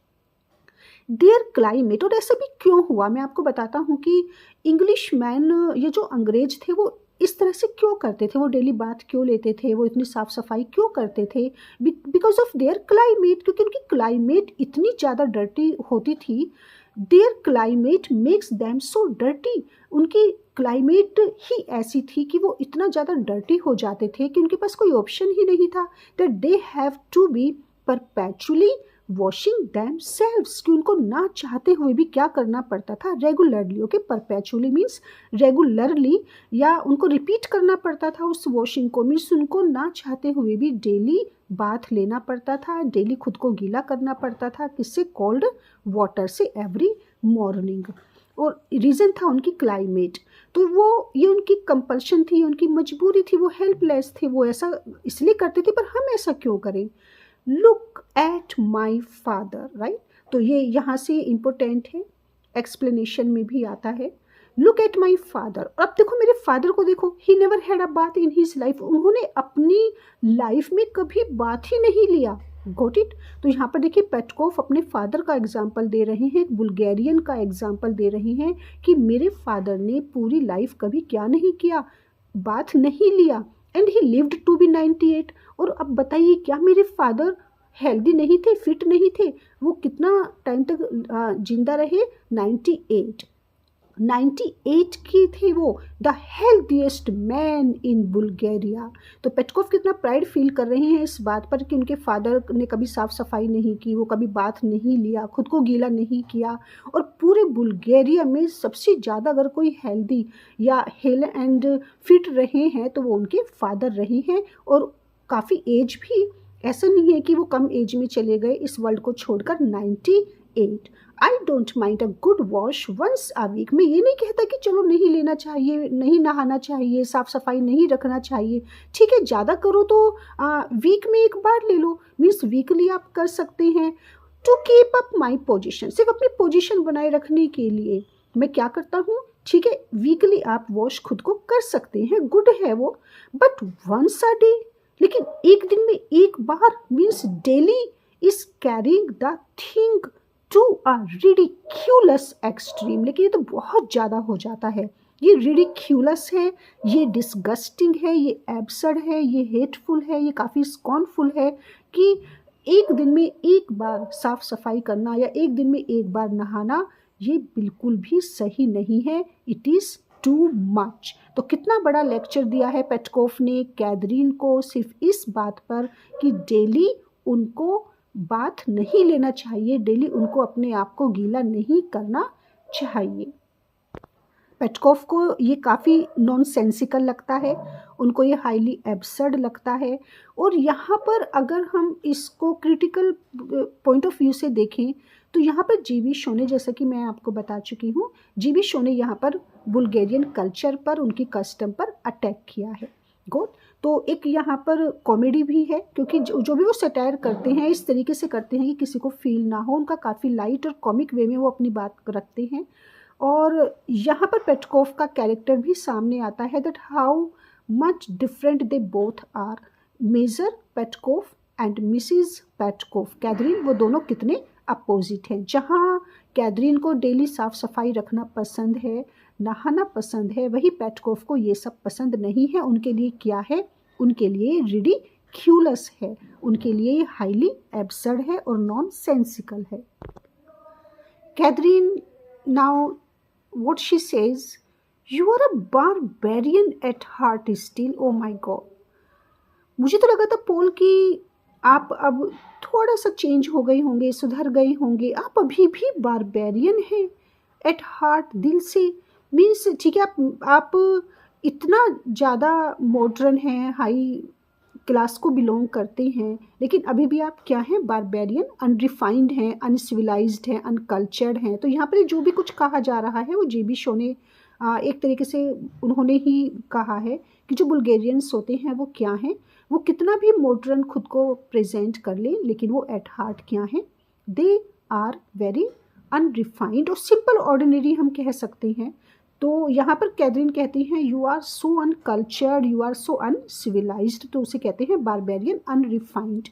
देयर क्लाइमेट, और ऐसा भी क्यों हुआ, मैं आपको बताता हूँ कि इंग्लिश मैन, ये जो अंग्रेज थे, वो इस तरह से क्यों करते थे, वो डेली बात क्यों लेते थे, वो इतनी साफ सफाई क्यों करते थे, बिकॉज ऑफ देयर क्लाइमेट, क्योंकि उनकी क्लाइमेट इतनी ज़्यादा डर्टी होती थी। Their climate makes them so dirty, उनकी क्लाइमेट ही ऐसी थी कि वो इतना ज़्यादा डर्टी हो जाते थे कि उनके पास कोई ऑप्शन ही नहीं था, that they have to be perpetually washing themselves, कि उनको ना चाहते हुए भी क्या करना पड़ता था, regularly. Okay, perpetually means regularly, या उनको रिपीट करना पड़ता था उस वॉशिंग को, मीन्स उनको ना चाहते हुए भी डेली बाथ लेना पड़ता था, डेली खुद को गीला करना पड़ता था, किससे, कोल्ड वाटर से एवरी मॉर्निंग। और रीज़न था उनकी क्लाइमेट। तो वो, ये उनकी कंपल्शन थी, उनकी मजबूरी थी, वो हेल्पलेस थे, वो ऐसा इसलिए करते थे। पर हम ऐसा क्यों करें, look at my father, right. तो ये यहाँ से इम्पोर्टेंट है, एक्सप्लेनेशन में भी आता है, लुक एट माई फादर। और अब देखो मेरे फादर को देखो, he never had a bath in his life, उन्होंने अपनी लाइफ में कभी बात ही नहीं लिया, गॉट इट। तो यहाँ पर देखिए पेटकॉफ अपने फादर का एग्जाम्पल दे रहे हैं, एक बुल्गेरियन का एग्जाम्पल दे रहे हैं कि मेरे फादर ने पूरी लाइफ कभी क्या नहीं किया, बाथ नहीं लिया, and he lived to be 98। और अब बताइए, क्या मेरे फादर हेल्दी नहीं थे, फिट नहीं थे, वो कितना टाइम तक जिंदा रहे, 98 की थे वो, the healthiest man in Bulgaria. तो पेटकॉफ कितना प्राइड फील कर रहे हैं इस बात पर कि उनके फादर ने कभी साफ सफाई नहीं की, वो कभी बाथ नहीं लिया, खुद को गीला नहीं किया, और पूरे बुल्गारिया में सबसे ज़्यादा अगर कोई हेल्दी या हेल एंड फिट रहे हैं तो वो उनके फादर रहे हैं। और काफ़ी एज भी, ऐसा नहीं है कि वो कम एज में चले गए इस वर्ल्ड को छोड़कर, 98। I don't mind a good wash once a week. मैं ये नहीं कहता कि चलो नहीं लेना चाहिए, नहीं नहाना चाहिए, साफ सफाई नहीं रखना चाहिए, ठीक है, ज़्यादा करो तो वीक में एक बार ले लो, मीन्स वीकली आप कर सकते हैं। To keep up my position, सिर्फ अपनी पोजिशन बनाए रखने के लिए मैं क्या करता हूँ, ठीक है, वीकली आप वॉश खुद को कर सकते हैं, गुड है वो, बट वंस अ डे, लेकिन एक दिन में एक बार means daily is carrying the thing to a ridiculous extreme. लेकिन ये तो बहुत ज़्यादा हो जाता है, ये रिडिक्यूलस है, ये डिसगस्टिंग है, ये एब्सर्ड है, ये हेटफुल है, ये काफ़ी स्कॉर्नफुल है कि एक दिन में एक बार साफ सफाई करना या एक दिन में एक बार नहाना, ये बिल्कुल भी सही नहीं है, इट इज़ टू मच। तो कितना बड़ा लेक्चर दिया है पेटकॉफ ने कैथरीन को सिर्फ इस बात पर कि डेली उनको बाथ नहीं लेना चाहिए, डेली उनको अपने आप को गीला नहीं करना चाहिए। पेटकॉफ को ये काफ़ी नॉनसेंसिकल लगता है, उनको ये हाईली एब्सर्ड लगता है। और यहाँ पर अगर हम इसको क्रिटिकल पॉइंट ऑफ व्यू से देखें तो यहाँ पर जीबी शो ने, जैसा कि मैं आपको बता चुकी हूँ, जीबी शो ने यहाँ पर बुल्गारियन कल्चर पर, उनकी कस्टम पर अटैक किया है। गुड। तो एक यहाँ पर कॉमेडी भी है, क्योंकि जो भी वो सटायर करते हैं इस तरीके से करते हैं कि किसी को फील ना हो, उनका काफ़ी लाइट और कॉमिक वे में वो अपनी बात रखते हैं। और यहाँ पर पेटकोफ का कैरेक्टर भी सामने आता है, that how much different they both are. Major Petkoff and Mrs Petkoff, Catherine, वो दोनों कितने अपोजिट हैं। जहाँ कैथरीन को डेली साफ सफाई रखना पसंद है, नहाना पसंद है, वही पेटकोफ को ये सब पसंद नहीं है। उनके लिए क्या है, उनके लिए रिडिक्यूलस है, उनके लिए ये हाईली एब्सर्ड है और नॉन सेंसिकल है। Catherine now what she says, you are a barbarian at heart still. Oh my God, मुझे तो लगा था पोल कि आप अब थोड़ा सा चेंज हो गए होंगे, सुधर गए होंगे, आप अभी भी बारबेरियन हैं एट हार्ट, दिल से। मीन्स ठीक है, आप इतना ज़्यादा मॉडर्न हैं, हाई क्लास को बिलोंग करते हैं, लेकिन अभी भी आप क्या हैं, बारबेरियन, अनरिफाइंड हैं, अनसिविलाइज्ड हैं, अनकल्चर्ड हैं। तो यहाँ पर जो भी कुछ कहा जा रहा है वो जेबी शो ने एक तरीके से उन्होंने ही कहा है कि जो बुल्गेरियंस होते हैं वो क्या हैं, वो कितना भी मॉडर्न खुद को प्रेजेंट कर ले, लेकिन वो एट हार्ट क्या हैं, दे आर वेरी अनरिफाइंड और सिंपल ऑर्डिनरी हम कह सकते हैं। तो यहाँ पर कैथरीन कहती हैं you are so uncultured, you are so uncivilised, तो उसे कहते हैं barbarian, unrefined.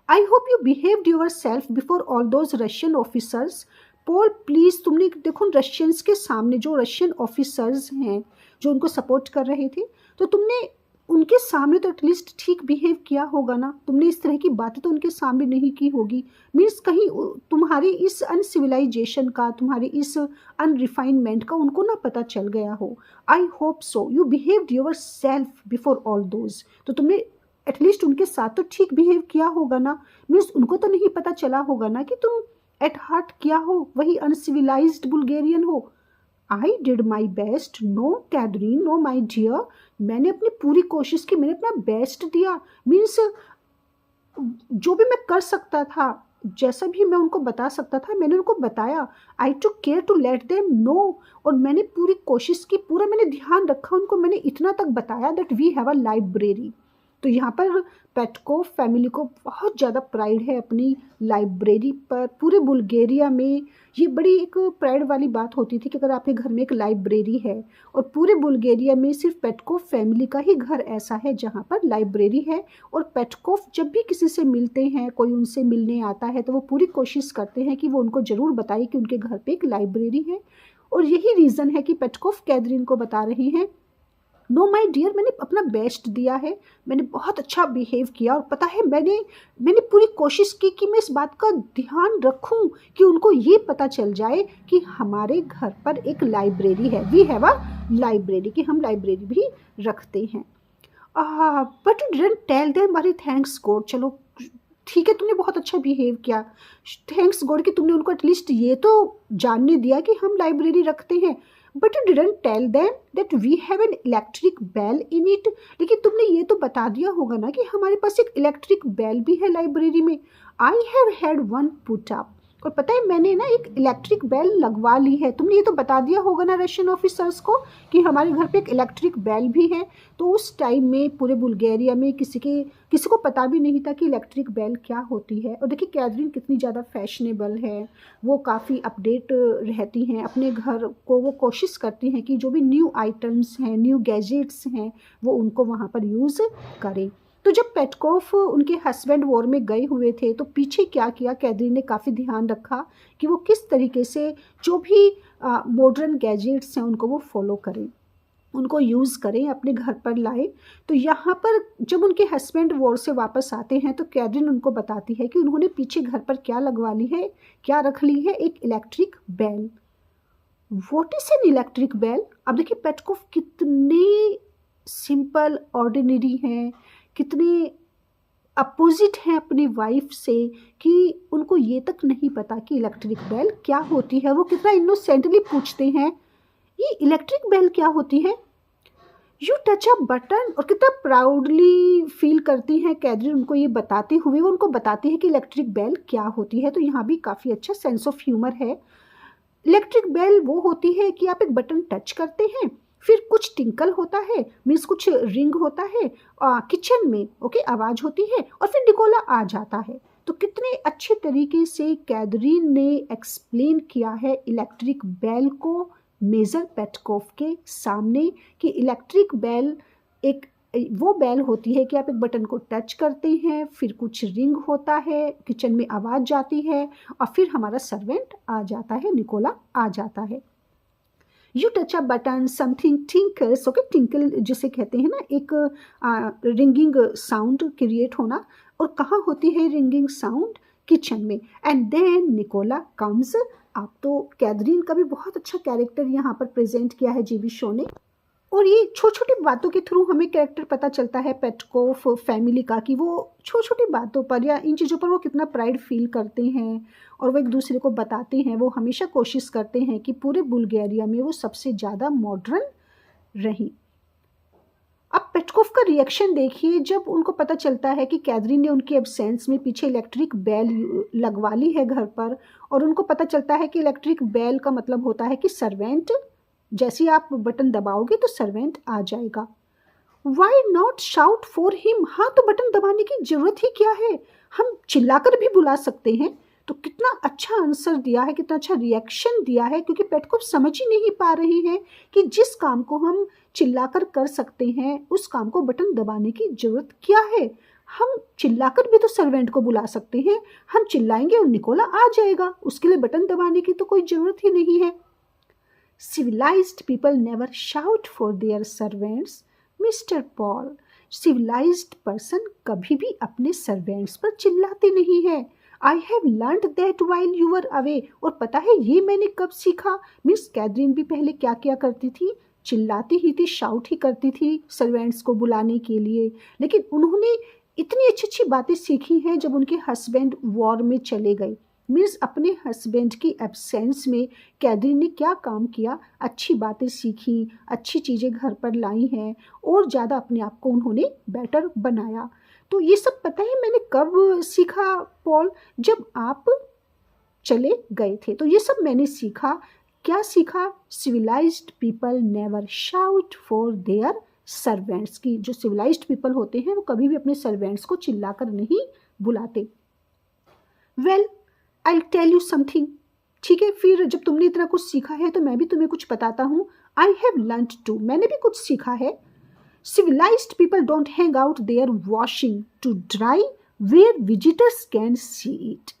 I hope you behaved yourself before all those Russian officers. Paul please, तुमने देखो रशियंस के सामने, जो रशियन ऑफिसर्स हैं जो उनको सपोर्ट कर रहे थे, तो तुमने उनके सामने तो एटलीस्ट ठीक बिहेव किया होगा ना। तुमने इस तरह की बातें तो उनके सामने नहीं की होगी। मीन्स कहीं तुम्हारी इस अनसिविलाइजेशन का, तुम्हारी इस अनरिफाइनमेंट का उनको ना पता चल गया हो। I hope so you behaved yourself before all those, तो तुमने एटलीस्ट उनके साथ तो ठीक बिहेव किया होगा ना। मीन्स उनको तो नहीं पता चला होगा ना कि तुम एट हार्ट क्या हो, वही अनसिविलाइज्ड बुल्गेरियन हो। I did my best, no Catherine, no my dear, मैंने अपनी पूरी कोशिश की, मैंने अपना बेस्ट दिया। मीन्स जो भी मैं कर सकता था, जैसा भी मैं उनको बता सकता था, मैंने उनको बताया। I took care to let them know, और मैंने पूरी कोशिश की, पूरा मैंने ध्यान रखा उनको, मैंने इतना तक बताया that we have a library. तो यहाँ पर पेटकोफ फैमिली को बहुत ज़्यादा प्राइड है अपनी लाइब्रेरी पर। पूरे बुल्गारिया में ये बड़ी एक प्राइड वाली बात होती थी कि अगर आपके घर में एक लाइब्रेरी है, और पूरे बुल्गारिया में सिर्फ पेटकोफ फैमिली का ही घर ऐसा है जहाँ पर लाइब्रेरी है। और पेटकोफ जब भी किसी से मिलते हैं, कोई उनसे मिलने आता है, तो वो पूरी कोशिश करते हैं कि वो उनको ज़रूर बताए कि उनके घर पे एक लाइब्रेरी है। और यही रीज़न है कि पेटकोफ कैथरीन को बता रही हैं नो माय डियर, मैंने अपना बेस्ट दिया है, मैंने बहुत अच्छा बिहेव किया, और पता है मैंने पूरी कोशिश की कि मैं इस बात का ध्यान रखूं कि उनको ये पता चल जाए कि हमारे घर पर एक लाइब्रेरी है, वी हैव अ लाइब्रेरी, कि हम लाइब्रेरी भी रखते हैं। But you didn't tell them. अरे थैंक्स गॉड, चलो ठीक है, तुमने बहुत अच्छा बिहेव किया, थैंक्स गॉड कि तुमने उनको एटलीस्ट ये तो जानने दिया कि हम लाइब्रेरी रखते हैं। But you didn't tell them that we have an electric bell in it, लेकिन तुमने ये तो बता दिया होगा ना कि हमारे पास एक इलेक्ट्रिक बेल भी है लाइब्रेरी में। I have had one put up, और पता है मैंने ना एक इलेक्ट्रिक बेल लगवा ली है। तुमने ये तो बता दिया होगा ना रशियन ऑफिसर्स को कि हमारे घर पे एक इलेक्ट्रिक बेल भी है। तो उस टाइम में पूरे बुल्गारिया में किसी को पता भी नहीं था कि इलेक्ट्रिक बेल क्या होती है। और देखिए कैथरीन कितनी ज़्यादा फैशनेबल है, वो काफ़ी अपडेट रहती हैं अपने घर को, वो कोशिश करती हैं कि जो भी न्यू आइटम्स हैं, न्यू गैजेट्स हैं, वो उनको वहाँ पर यूज़ करें। तो जब पेटकोफ उनके हस्बैंड वॉर में गए हुए थे, तो पीछे क्या किया, कैथरीन ने काफ़ी ध्यान रखा कि वो किस तरीके से जो भी मॉडर्न गैजेट्स हैं उनको वो फॉलो करें, उनको यूज़ करें, अपने घर पर लाए। तो यहाँ पर जब उनके हस्बैंड वॉर से वापस आते हैं तो कैथरीन उनको बताती है कि उन्होंने पीछे घर पर क्या लगवा ली है, क्या रख ली है, एक electric bell. What is an electric bell? अब देखिए पेटकोफ कितने सिंपल ऑर्डिनरी हैं, कितने अपोजिट हैं अपनी वाइफ से, कि उनको ये तक नहीं पता कि इलेक्ट्रिक बेल क्या होती है। वो कितना इनोसेंटली पूछते हैं ये इलेक्ट्रिक बेल क्या होती है, यू टच अ बटन, और कितना प्राउडली फील करती हैं कैथरीन उनको ये बताते हुए। वो उनको बताती है कि इलेक्ट्रिक बेल क्या होती है। तो यहाँ भी काफ़ी अच्छा सेंस ऑफ ह्यूमर है। इलेक्ट्रिक बेल वो होती है कि आप एक बटन टच करते हैं, फिर कुछ टिंकल होता है, मीन्स कुछ रिंग होता है किचन में, ओके, आवाज़ होती है और फिर निकोला आ जाता है। तो कितने अच्छे तरीके से कैथरीन ने एक्सप्लेन किया है इलेक्ट्रिक बेल को मेजर पेटकोफ के सामने कि इलेक्ट्रिक बेल एक वो बेल होती है कि आप एक बटन को टच करते हैं, फिर कुछ रिंग होता है, किचन में आवाज़ जाती है और फिर हमारा सर्वेंट आ जाता है, निकोला आ जाता है। You touch a button something tinkles, okay, tinkle जिसे कहते हैं ना, एक रिंगिंग साउंड क्रिएट होना। और कहाँ होती है रिंगिंग साउंड? किचन में। And then Nikola comes. आप तो कैथरीन का भी बहुत अच्छा कैरेक्टर यहाँ पर प्रेजेंट किया है जीवी शो ने। और ये छोटी छोटी बातों के थ्रू हमें कैरेक्टर पता चलता है पेटकोफ फैमिली का, कि वो छोटी छोटी बातों पर या इन चीज़ों पर वो कितना प्राइड फील करते हैं और वो एक दूसरे को बताते हैं। वो हमेशा कोशिश करते हैं कि पूरे बुल्गारिया में वो सबसे ज़्यादा मॉडर्न रहें। अब पेटकोफ का रिएक्शन देखिए जब उनको पता चलता है कि कैथरीन ने उनके एब्सेंस में पीछे इलेक्ट्रिक बेल लगवा ली है घर पर, और उनको पता चलता है कि इलेक्ट्रिक बेल का मतलब होता है कि सर्वेंट, जैसे आप बटन दबाओगे तो सर्वेंट आ जाएगा। Why not shout for him? हाँ, तो बटन दबाने की जरूरत ही क्या है, हम चिल्लाकर भी बुला सकते हैं। तो कितना अच्छा आंसर दिया है, कितना अच्छा रिएक्शन दिया है, क्योंकि पेटकोफ समझ ही नहीं पा रही है कि जिस काम को हम चिल्लाकर कर सकते हैं उस काम को बटन दबाने की जरूरत क्या है। हम चिल्लाकर भी तो सर्वेंट को बुला सकते हैं, हम चिल्लाएंगे और निकोला आ जाएगा, उसके लिए बटन दबाने की तो कोई जरूरत ही नहीं है। Civilized people never shout for their servants, Mr. Paul. Civilized person कभी भी अपने सर्वेंट्स पर चिल्लाते नहीं है। I have learned that while you were away. और पता है ये मैंने कब सीखा? मिस कैथरीन भी पहले क्या किया करती थी? चिल्लाती ही थी, शाउट ही करती थी सर्वेंट्स को बुलाने के लिए। लेकिन उन्होंने इतनी अच्छी अच्छी बातें सीखी हैं जब उनके हस्बैंड वॉर में चले गए। मीन्स अपने हस्बैंड की एब्सेंस में कैथरीन ने क्या काम किया, अच्छी बातें सीखी, अच्छी चीज़ें घर पर लाई हैं और ज़्यादा अपने आप को उन्होंने बेटर बनाया। तो ये सब पता है मैंने कब सीखा पॉल? जब आप चले गए थे, तो ये सब मैंने सीखा। क्या सीखा? Civilised people never shout for their servants, की जो सिविलाइज्ड पीपल होते हैं वो कभी भी अपने सर्वेंट्स को चिल्लाकर नहीं बुलाते। Well I tell you something, ठीक है, फिर जब तुमने इतना कुछ सीखा है तो मैं भी तुम्हें कुछ बताता हूँ। आई हैव लर्नड टू, मैंने भी कुछ सीखा है। Civilised people don't hang out their washing to dry where visitors can see it.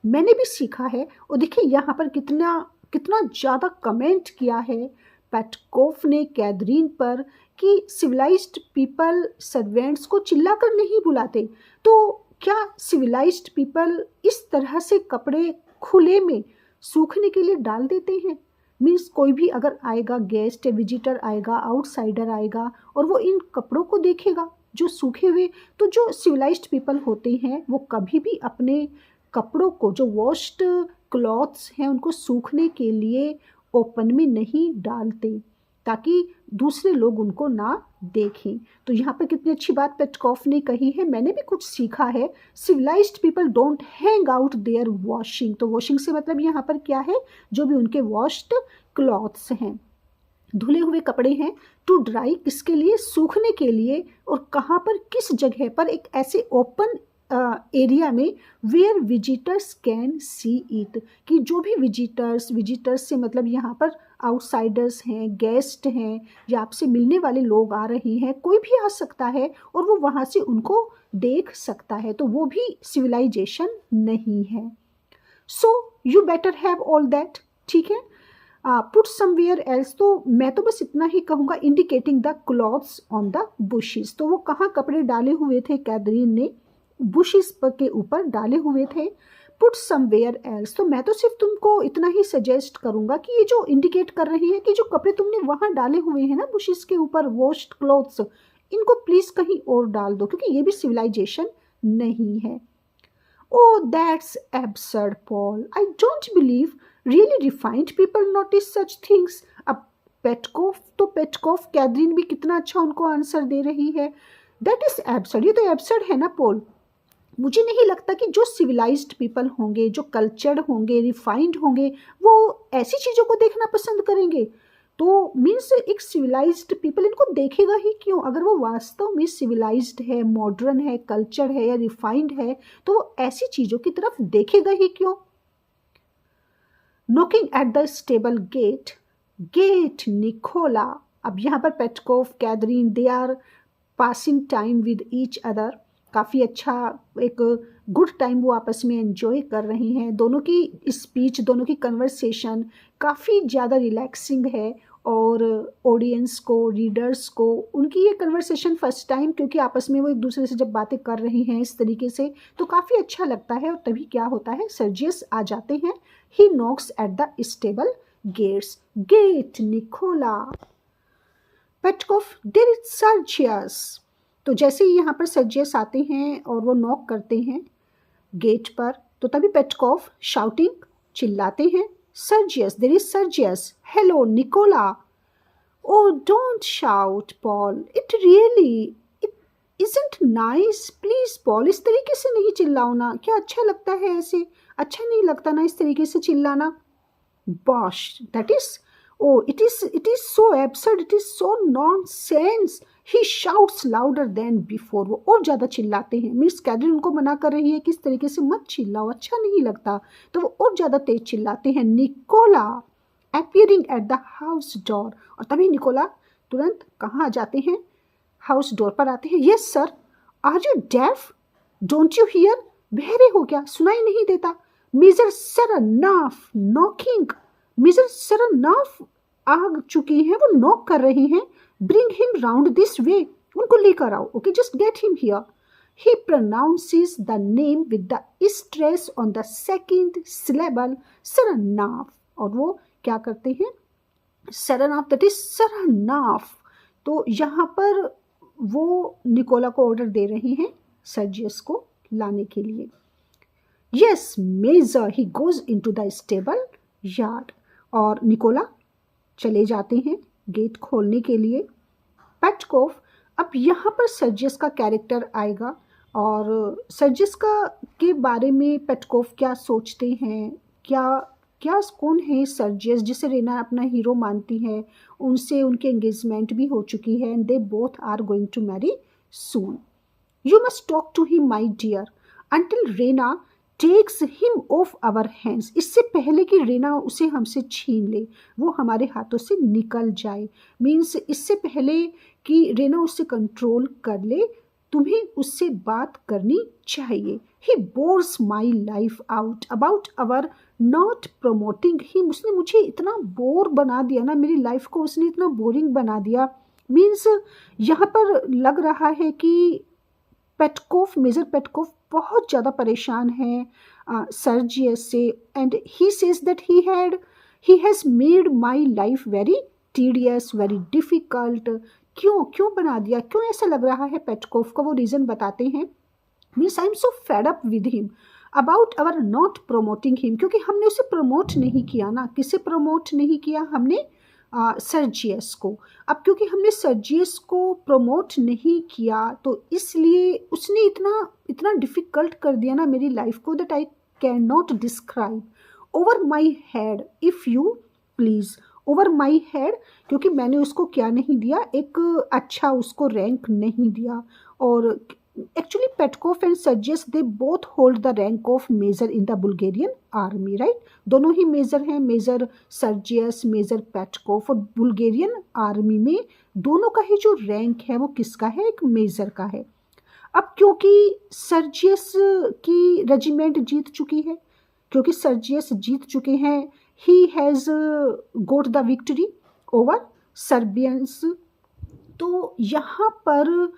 मैंने भी सीखा है। और देखिए यहाँ पर कितना कितना ज़्यादा कमेंट किया है पेटकोफ ने कैथरीन पर कि सिविलाइज्ड पीपल सर्वेंट्स को चिल्लाकर नहीं बुलाते। तो क्या सिविलाइज्ड पीपल इस तरह से कपड़े खुले में सूखने के लिए डाल देते हैं? मीन्स कोई भी अगर आएगा, गेस्ट विजिटर आएगा, आउटसाइडर आएगा और वो इन कपड़ों को देखेगा जो सूखे हुए, तो जो सिविलाइज्ड पीपल होते हैं वो कभी भी अपने कपड़ों को, जो वॉश्ड क्लॉथ्स हैं, उनको सूखने के लिए ओपन में नहीं डालते ताकि दूसरे लोग उनको ना देखें। तो यहाँ पर कितनी अच्छी बात पेटकोफ ने कही है। मैंने भी कुछ सीखा है। Civilised people don't hang out their washing. तो वॉशिंग से मतलब यहाँ पर क्या है? जो भी उनके वॉश्ड क्लॉथ्स हैं, धुले हुए कपड़े हैं, टू ड्राई किसके लिए? सूखने के लिए। और कहाँ पर, किस जगह पर? एक ऐसे ओपन एरिया में where visitors can see it, कि जो भी विजिटर्स से मतलब यहाँ पर आउटसाइडर्स हैं, गेस्ट हैं, या आपसे मिलने वाले लोग आ रहे हैं, कोई भी आ सकता है और वो वहाँ से उनको देख सकता है, तो वो भी सिविलाइजेशन नहीं है। So you better have all that, ठीक है। पुट समवेयर एल्स, तो मैं तो बस इतना ही कहूँगा, indicating the clothes on the bushes. तो वो कहाँ कपड़े डाले हुए थे कैथरीन ने? बुशेस के ऊपर डाले हुए थे। पुट समवेयर एल्स, तो मैं तो सिर्फ तुमको इतना ही सजेस्ट करूंगा कि ये जो इंडिकेट कर रही है कि जो कपड़े तुमने वहां डाले हुए हैं ना बुशेस के ऊपर, वॉश्ड क्लॉथ्स, इनको प्लीज कहीं और डाल दो, क्योंकि ये भी सिविलाइजेशन नहीं है। ओ that's absurd Paul, I don't believe really refined people notice such things. अब पेटकोफ कैथरीन भी कितना अच्छा उनको आंसर दे रही है। दैट इज एब्सर्ड, ये तो एब्सर्ड है ना पॉल। मुझे नहीं लगता कि जो सिविलाइज्ड पीपल होंगे, जो कल्चर्ड होंगे, रिफाइंड होंगे, वो ऐसी चीज़ों को देखना पसंद करेंगे। तो मीन्स एक सिविलाइज्ड पीपल इनको देखेगा ही क्यों? अगर वो वास्तव में सिविलाइज्ड है, मॉडर्न है, कल्चर है या रिफाइंड है, तो वो ऐसी चीज़ों की तरफ देखेगा ही क्यों? Knocking at the stable gate, gate Nikola. अब यहाँ पर Petkoff, Catherine, they are passing time with each other. काफ़ी अच्छा एक गुड टाइम वो आपस में एंजॉय कर रही हैं। दोनों की स्पीच, दोनों की कन्वर्सेशन काफ़ी ज़्यादा रिलैक्सिंग है और ऑडियंस को, रीडर्स को उनकी ये कन्वर्सेशन फर्स्ट टाइम, क्योंकि आपस में वो एक दूसरे से जब बातें कर रही हैं इस तरीके से, तो काफ़ी अच्छा लगता है। और तभी क्या होता है, सर्जियस आ जाते हैं। He knocks at the stable gates, gate Nicola. Petkoff, there is Sergius. तो जैसे ही यहाँ पर सर्जियस आते हैं और वो नॉक करते हैं गेट पर, तो तभी पेटकोव शाउटिंग, चिल्लाते हैं, Sergius, there is Sergius, hello Nikola. Oh don't shout Paul, it really it isn't nice, please Paul, इस तरीके से नहीं चिल्लाओ ना, क्या अच्छा लगता है ऐसे? अच्छा नहीं लगता ना इस तरीके से चिल्लाना। Bosch, that is, oh, it is so absurd, it is so nonsense. He shouts louder than before. वो और ज़्यादा चिल्लाते हैं। मिस कैथरीन उनको मना कर रही है कि इस तरीके से मत चिल्लाओ, अच्छा नहीं लगता, तो वो और ज़्यादा तेज चिल्लाते हैं। Nikola appearing at the house door, और तभी निकोला तुरंत कहाँ आ जाते हैं, हाउस डोर पर आते हैं। Yes sir, are you deaf, don't you hear, बहरे हो क्या, सुनाई नहीं देता? Mister Saranoff knocking, mister Saranoff आ चुकी हैं, वो नॉक कर रही हैं। Bring him round this way, उनको लेकर आओ, okay, just get him here. He pronounces the name with the stress on the second syllable, Saranoff. और वो क्या करते हैं, सरनाफ, दैट इज सरनाफ। तो यहाँ पर वो निकोला को ऑर्डर दे रही हैं सर्जियस को लाने के लिए। Yes major, he goes into the stable yard, और निकोला चले जाते हैं गेट खोलने के लिए। पेटकोव, अब यहाँ पर सर्जियस का कैरेक्टर आएगा और सर्जियस का के बारे में पेटकोव क्या सोचते हैं, क्या कौन है सर्जियस जिसे रेना अपना हीरो मानती है, उनसे उनकी एंगेजमेंट भी हो चुकी है, and they both are going to marry soon. You must talk to him my dear until Raina takes him off our hands, इससे पहले कि रेना उसे हमसे छीन ले, वो हमारे हाथों से निकल जाए। मीन्स इससे पहले कि रेना उससे कंट्रोल कर ले, तुम्हें उससे बात करनी चाहिए। He bores my life out about our not promoting him, उसने मुझे इतना बोर बना दिया ना, मेरी लाइफ को उसने इतना बोरिंग बना दिया। मीन्स यहाँ पर लग रहा है कि पेटकोव, मेजर पेटकोव बहुत ज़्यादा परेशान है सर्जियस से, and he says that he has made my life very tedious, very difficult. क्यों बना दिया, क्यों ऐसा लग रहा है पेटकोव को? वो रीज़न बताते हैं। Means I am so fed up with him about our not promoting him, क्योंकि हमने उसे प्रमोट नहीं किया ना। किसे प्रमोट नहीं किया हमने? सर्जियस को। अब क्योंकि हमने सर्जियस को प्रमोट नहीं किया, तो इसलिए उसने इतना डिफ़िकल्ट कर दिया ना मेरी लाइफ को, that I can not describe. Over my head if you please, over my head, क्योंकि मैंने उसको क्या नहीं दिया, एक अच्छा उसको रैंक नहीं दिया। और actually Petkoff and Sergius they both hold the rank of major in the Bulgarian army, right? दोनों ही मेजर हैं, मेजर सर्जियस, मेजर पेटकोव। और बुल्गेरियन आर्मी में दोनों का ही जो रैंक है वो किसका है? एक मेजर का है। अब क्योंकि सर्जियस की रेजिमेंट जीत चुकी है, क्योंकि सर्जियस जीत चुके हैं, he has got the victory over Serbians. तो यहाँ पर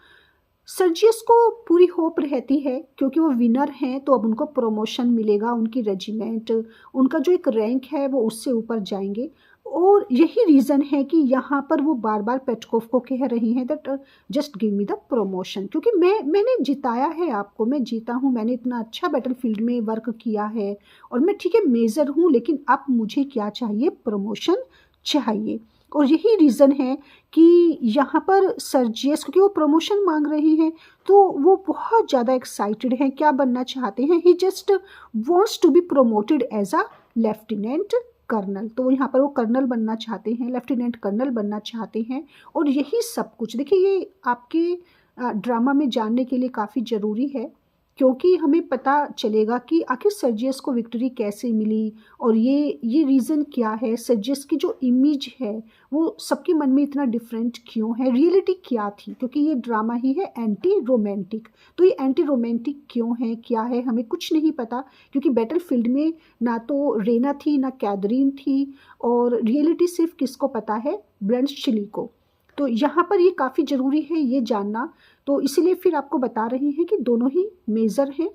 सर्जियस को पूरी होप रहती है, क्योंकि वो विनर हैं, तो अब उनको प्रमोशन मिलेगा, उनकी रेजिमेंट, उनका जो एक रैंक है वो उससे ऊपर जाएंगे। और यही रीज़न है कि यहाँ पर वो बार बार पेटकोव को कह रही हैं that just give me the promotion, क्योंकि मैंने जिताया है आपको, मैं जीता हूँ, मैंने इतना अच्छा बैटलफील्ड में वर्क किया है, और मैं ठीक है मेजर हूँ, लेकिन अब मुझे क्या चाहिए? प्रमोशन चाहिए। और यही रीज़न है कि यहाँ पर सर्जियस, क्योंकि वो प्रमोशन मांग रही हैं, तो वो बहुत ज़्यादा एक्साइटेड हैं। क्या बनना चाहते हैं? He just wants to be promoted as a lieutenant colonel. तो यहाँ पर वो कर्नल बनना चाहते हैं, लेफ्टिनेंट कर्नल बनना चाहते हैं। और यही सब कुछ देखिए, ये आपके ड्रामा में जानने के लिए काफ़ी ज़रूरी है, क्योंकि हमें पता चलेगा कि आखिर सर्जियस को विक्ट्री कैसे मिली और ये रीज़न क्या है, सर्जियस की जो इमेज है वो सबके मन में इतना डिफरेंट क्यों है, रियलिटी क्या थी, क्योंकि ये ड्रामा ही है एंटी रोमांटिक। तो ये एंटी रोमांटिक क्यों है, क्या है, हमें कुछ नहीं पता, क्योंकि बैटलफील्ड में ना तो रेना थी ना कैथरीन थी, और रियलिटी सिर्फ किसको पता है, ब्लंचली को। तो यहाँ पर ये काफ़ी ज़रूरी है ये जानना। तो इसीलिए फिर आपको बता रहे हैं कि दोनों ही मेजर हैं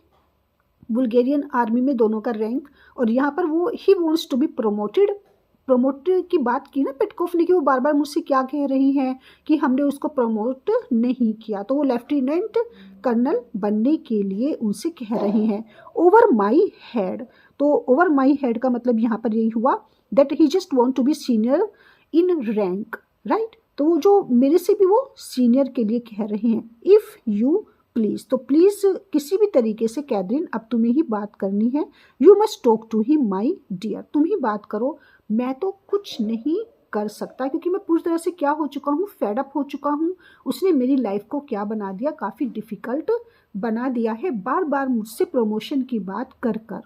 बुल्गारियन आर्मी में, दोनों का रैंक। और यहाँ पर वो he wants to be promoted. Promote की बात की ना पेटकोफ ने कि वो बार बार मुझसे क्या कह रही हैं कि हमने उसको प्रमोट नहीं किया, तो वो लेफ्टिनेंट कर्नल बनने के लिए उनसे कह रही हैं ओवर माई हेड। तो ओवर माई हेड का मतलब यहाँ पर यही हुआ that he just want to be senior in rank, right. तो वो जो मेरे से भी वो सीनियर के लिए कह रहे हैं, इफ़ यू प्लीज़। तो प्लीज़ किसी भी तरीके से कैथरीन अब तुम्हें ही बात करनी है, you must talk to he my dear, तुम ही बात करो, मैं तो कुछ नहीं कर सकता, क्योंकि मैं पूरी तरह से क्या हो चुका हूँ, फेड अप हो चुका हूँ। उसने मेरी लाइफ को क्या बना दिया, काफ़ी डिफ़िकल्ट बना दिया है, बार बार मुझसे प्रमोशन की बात कर कर।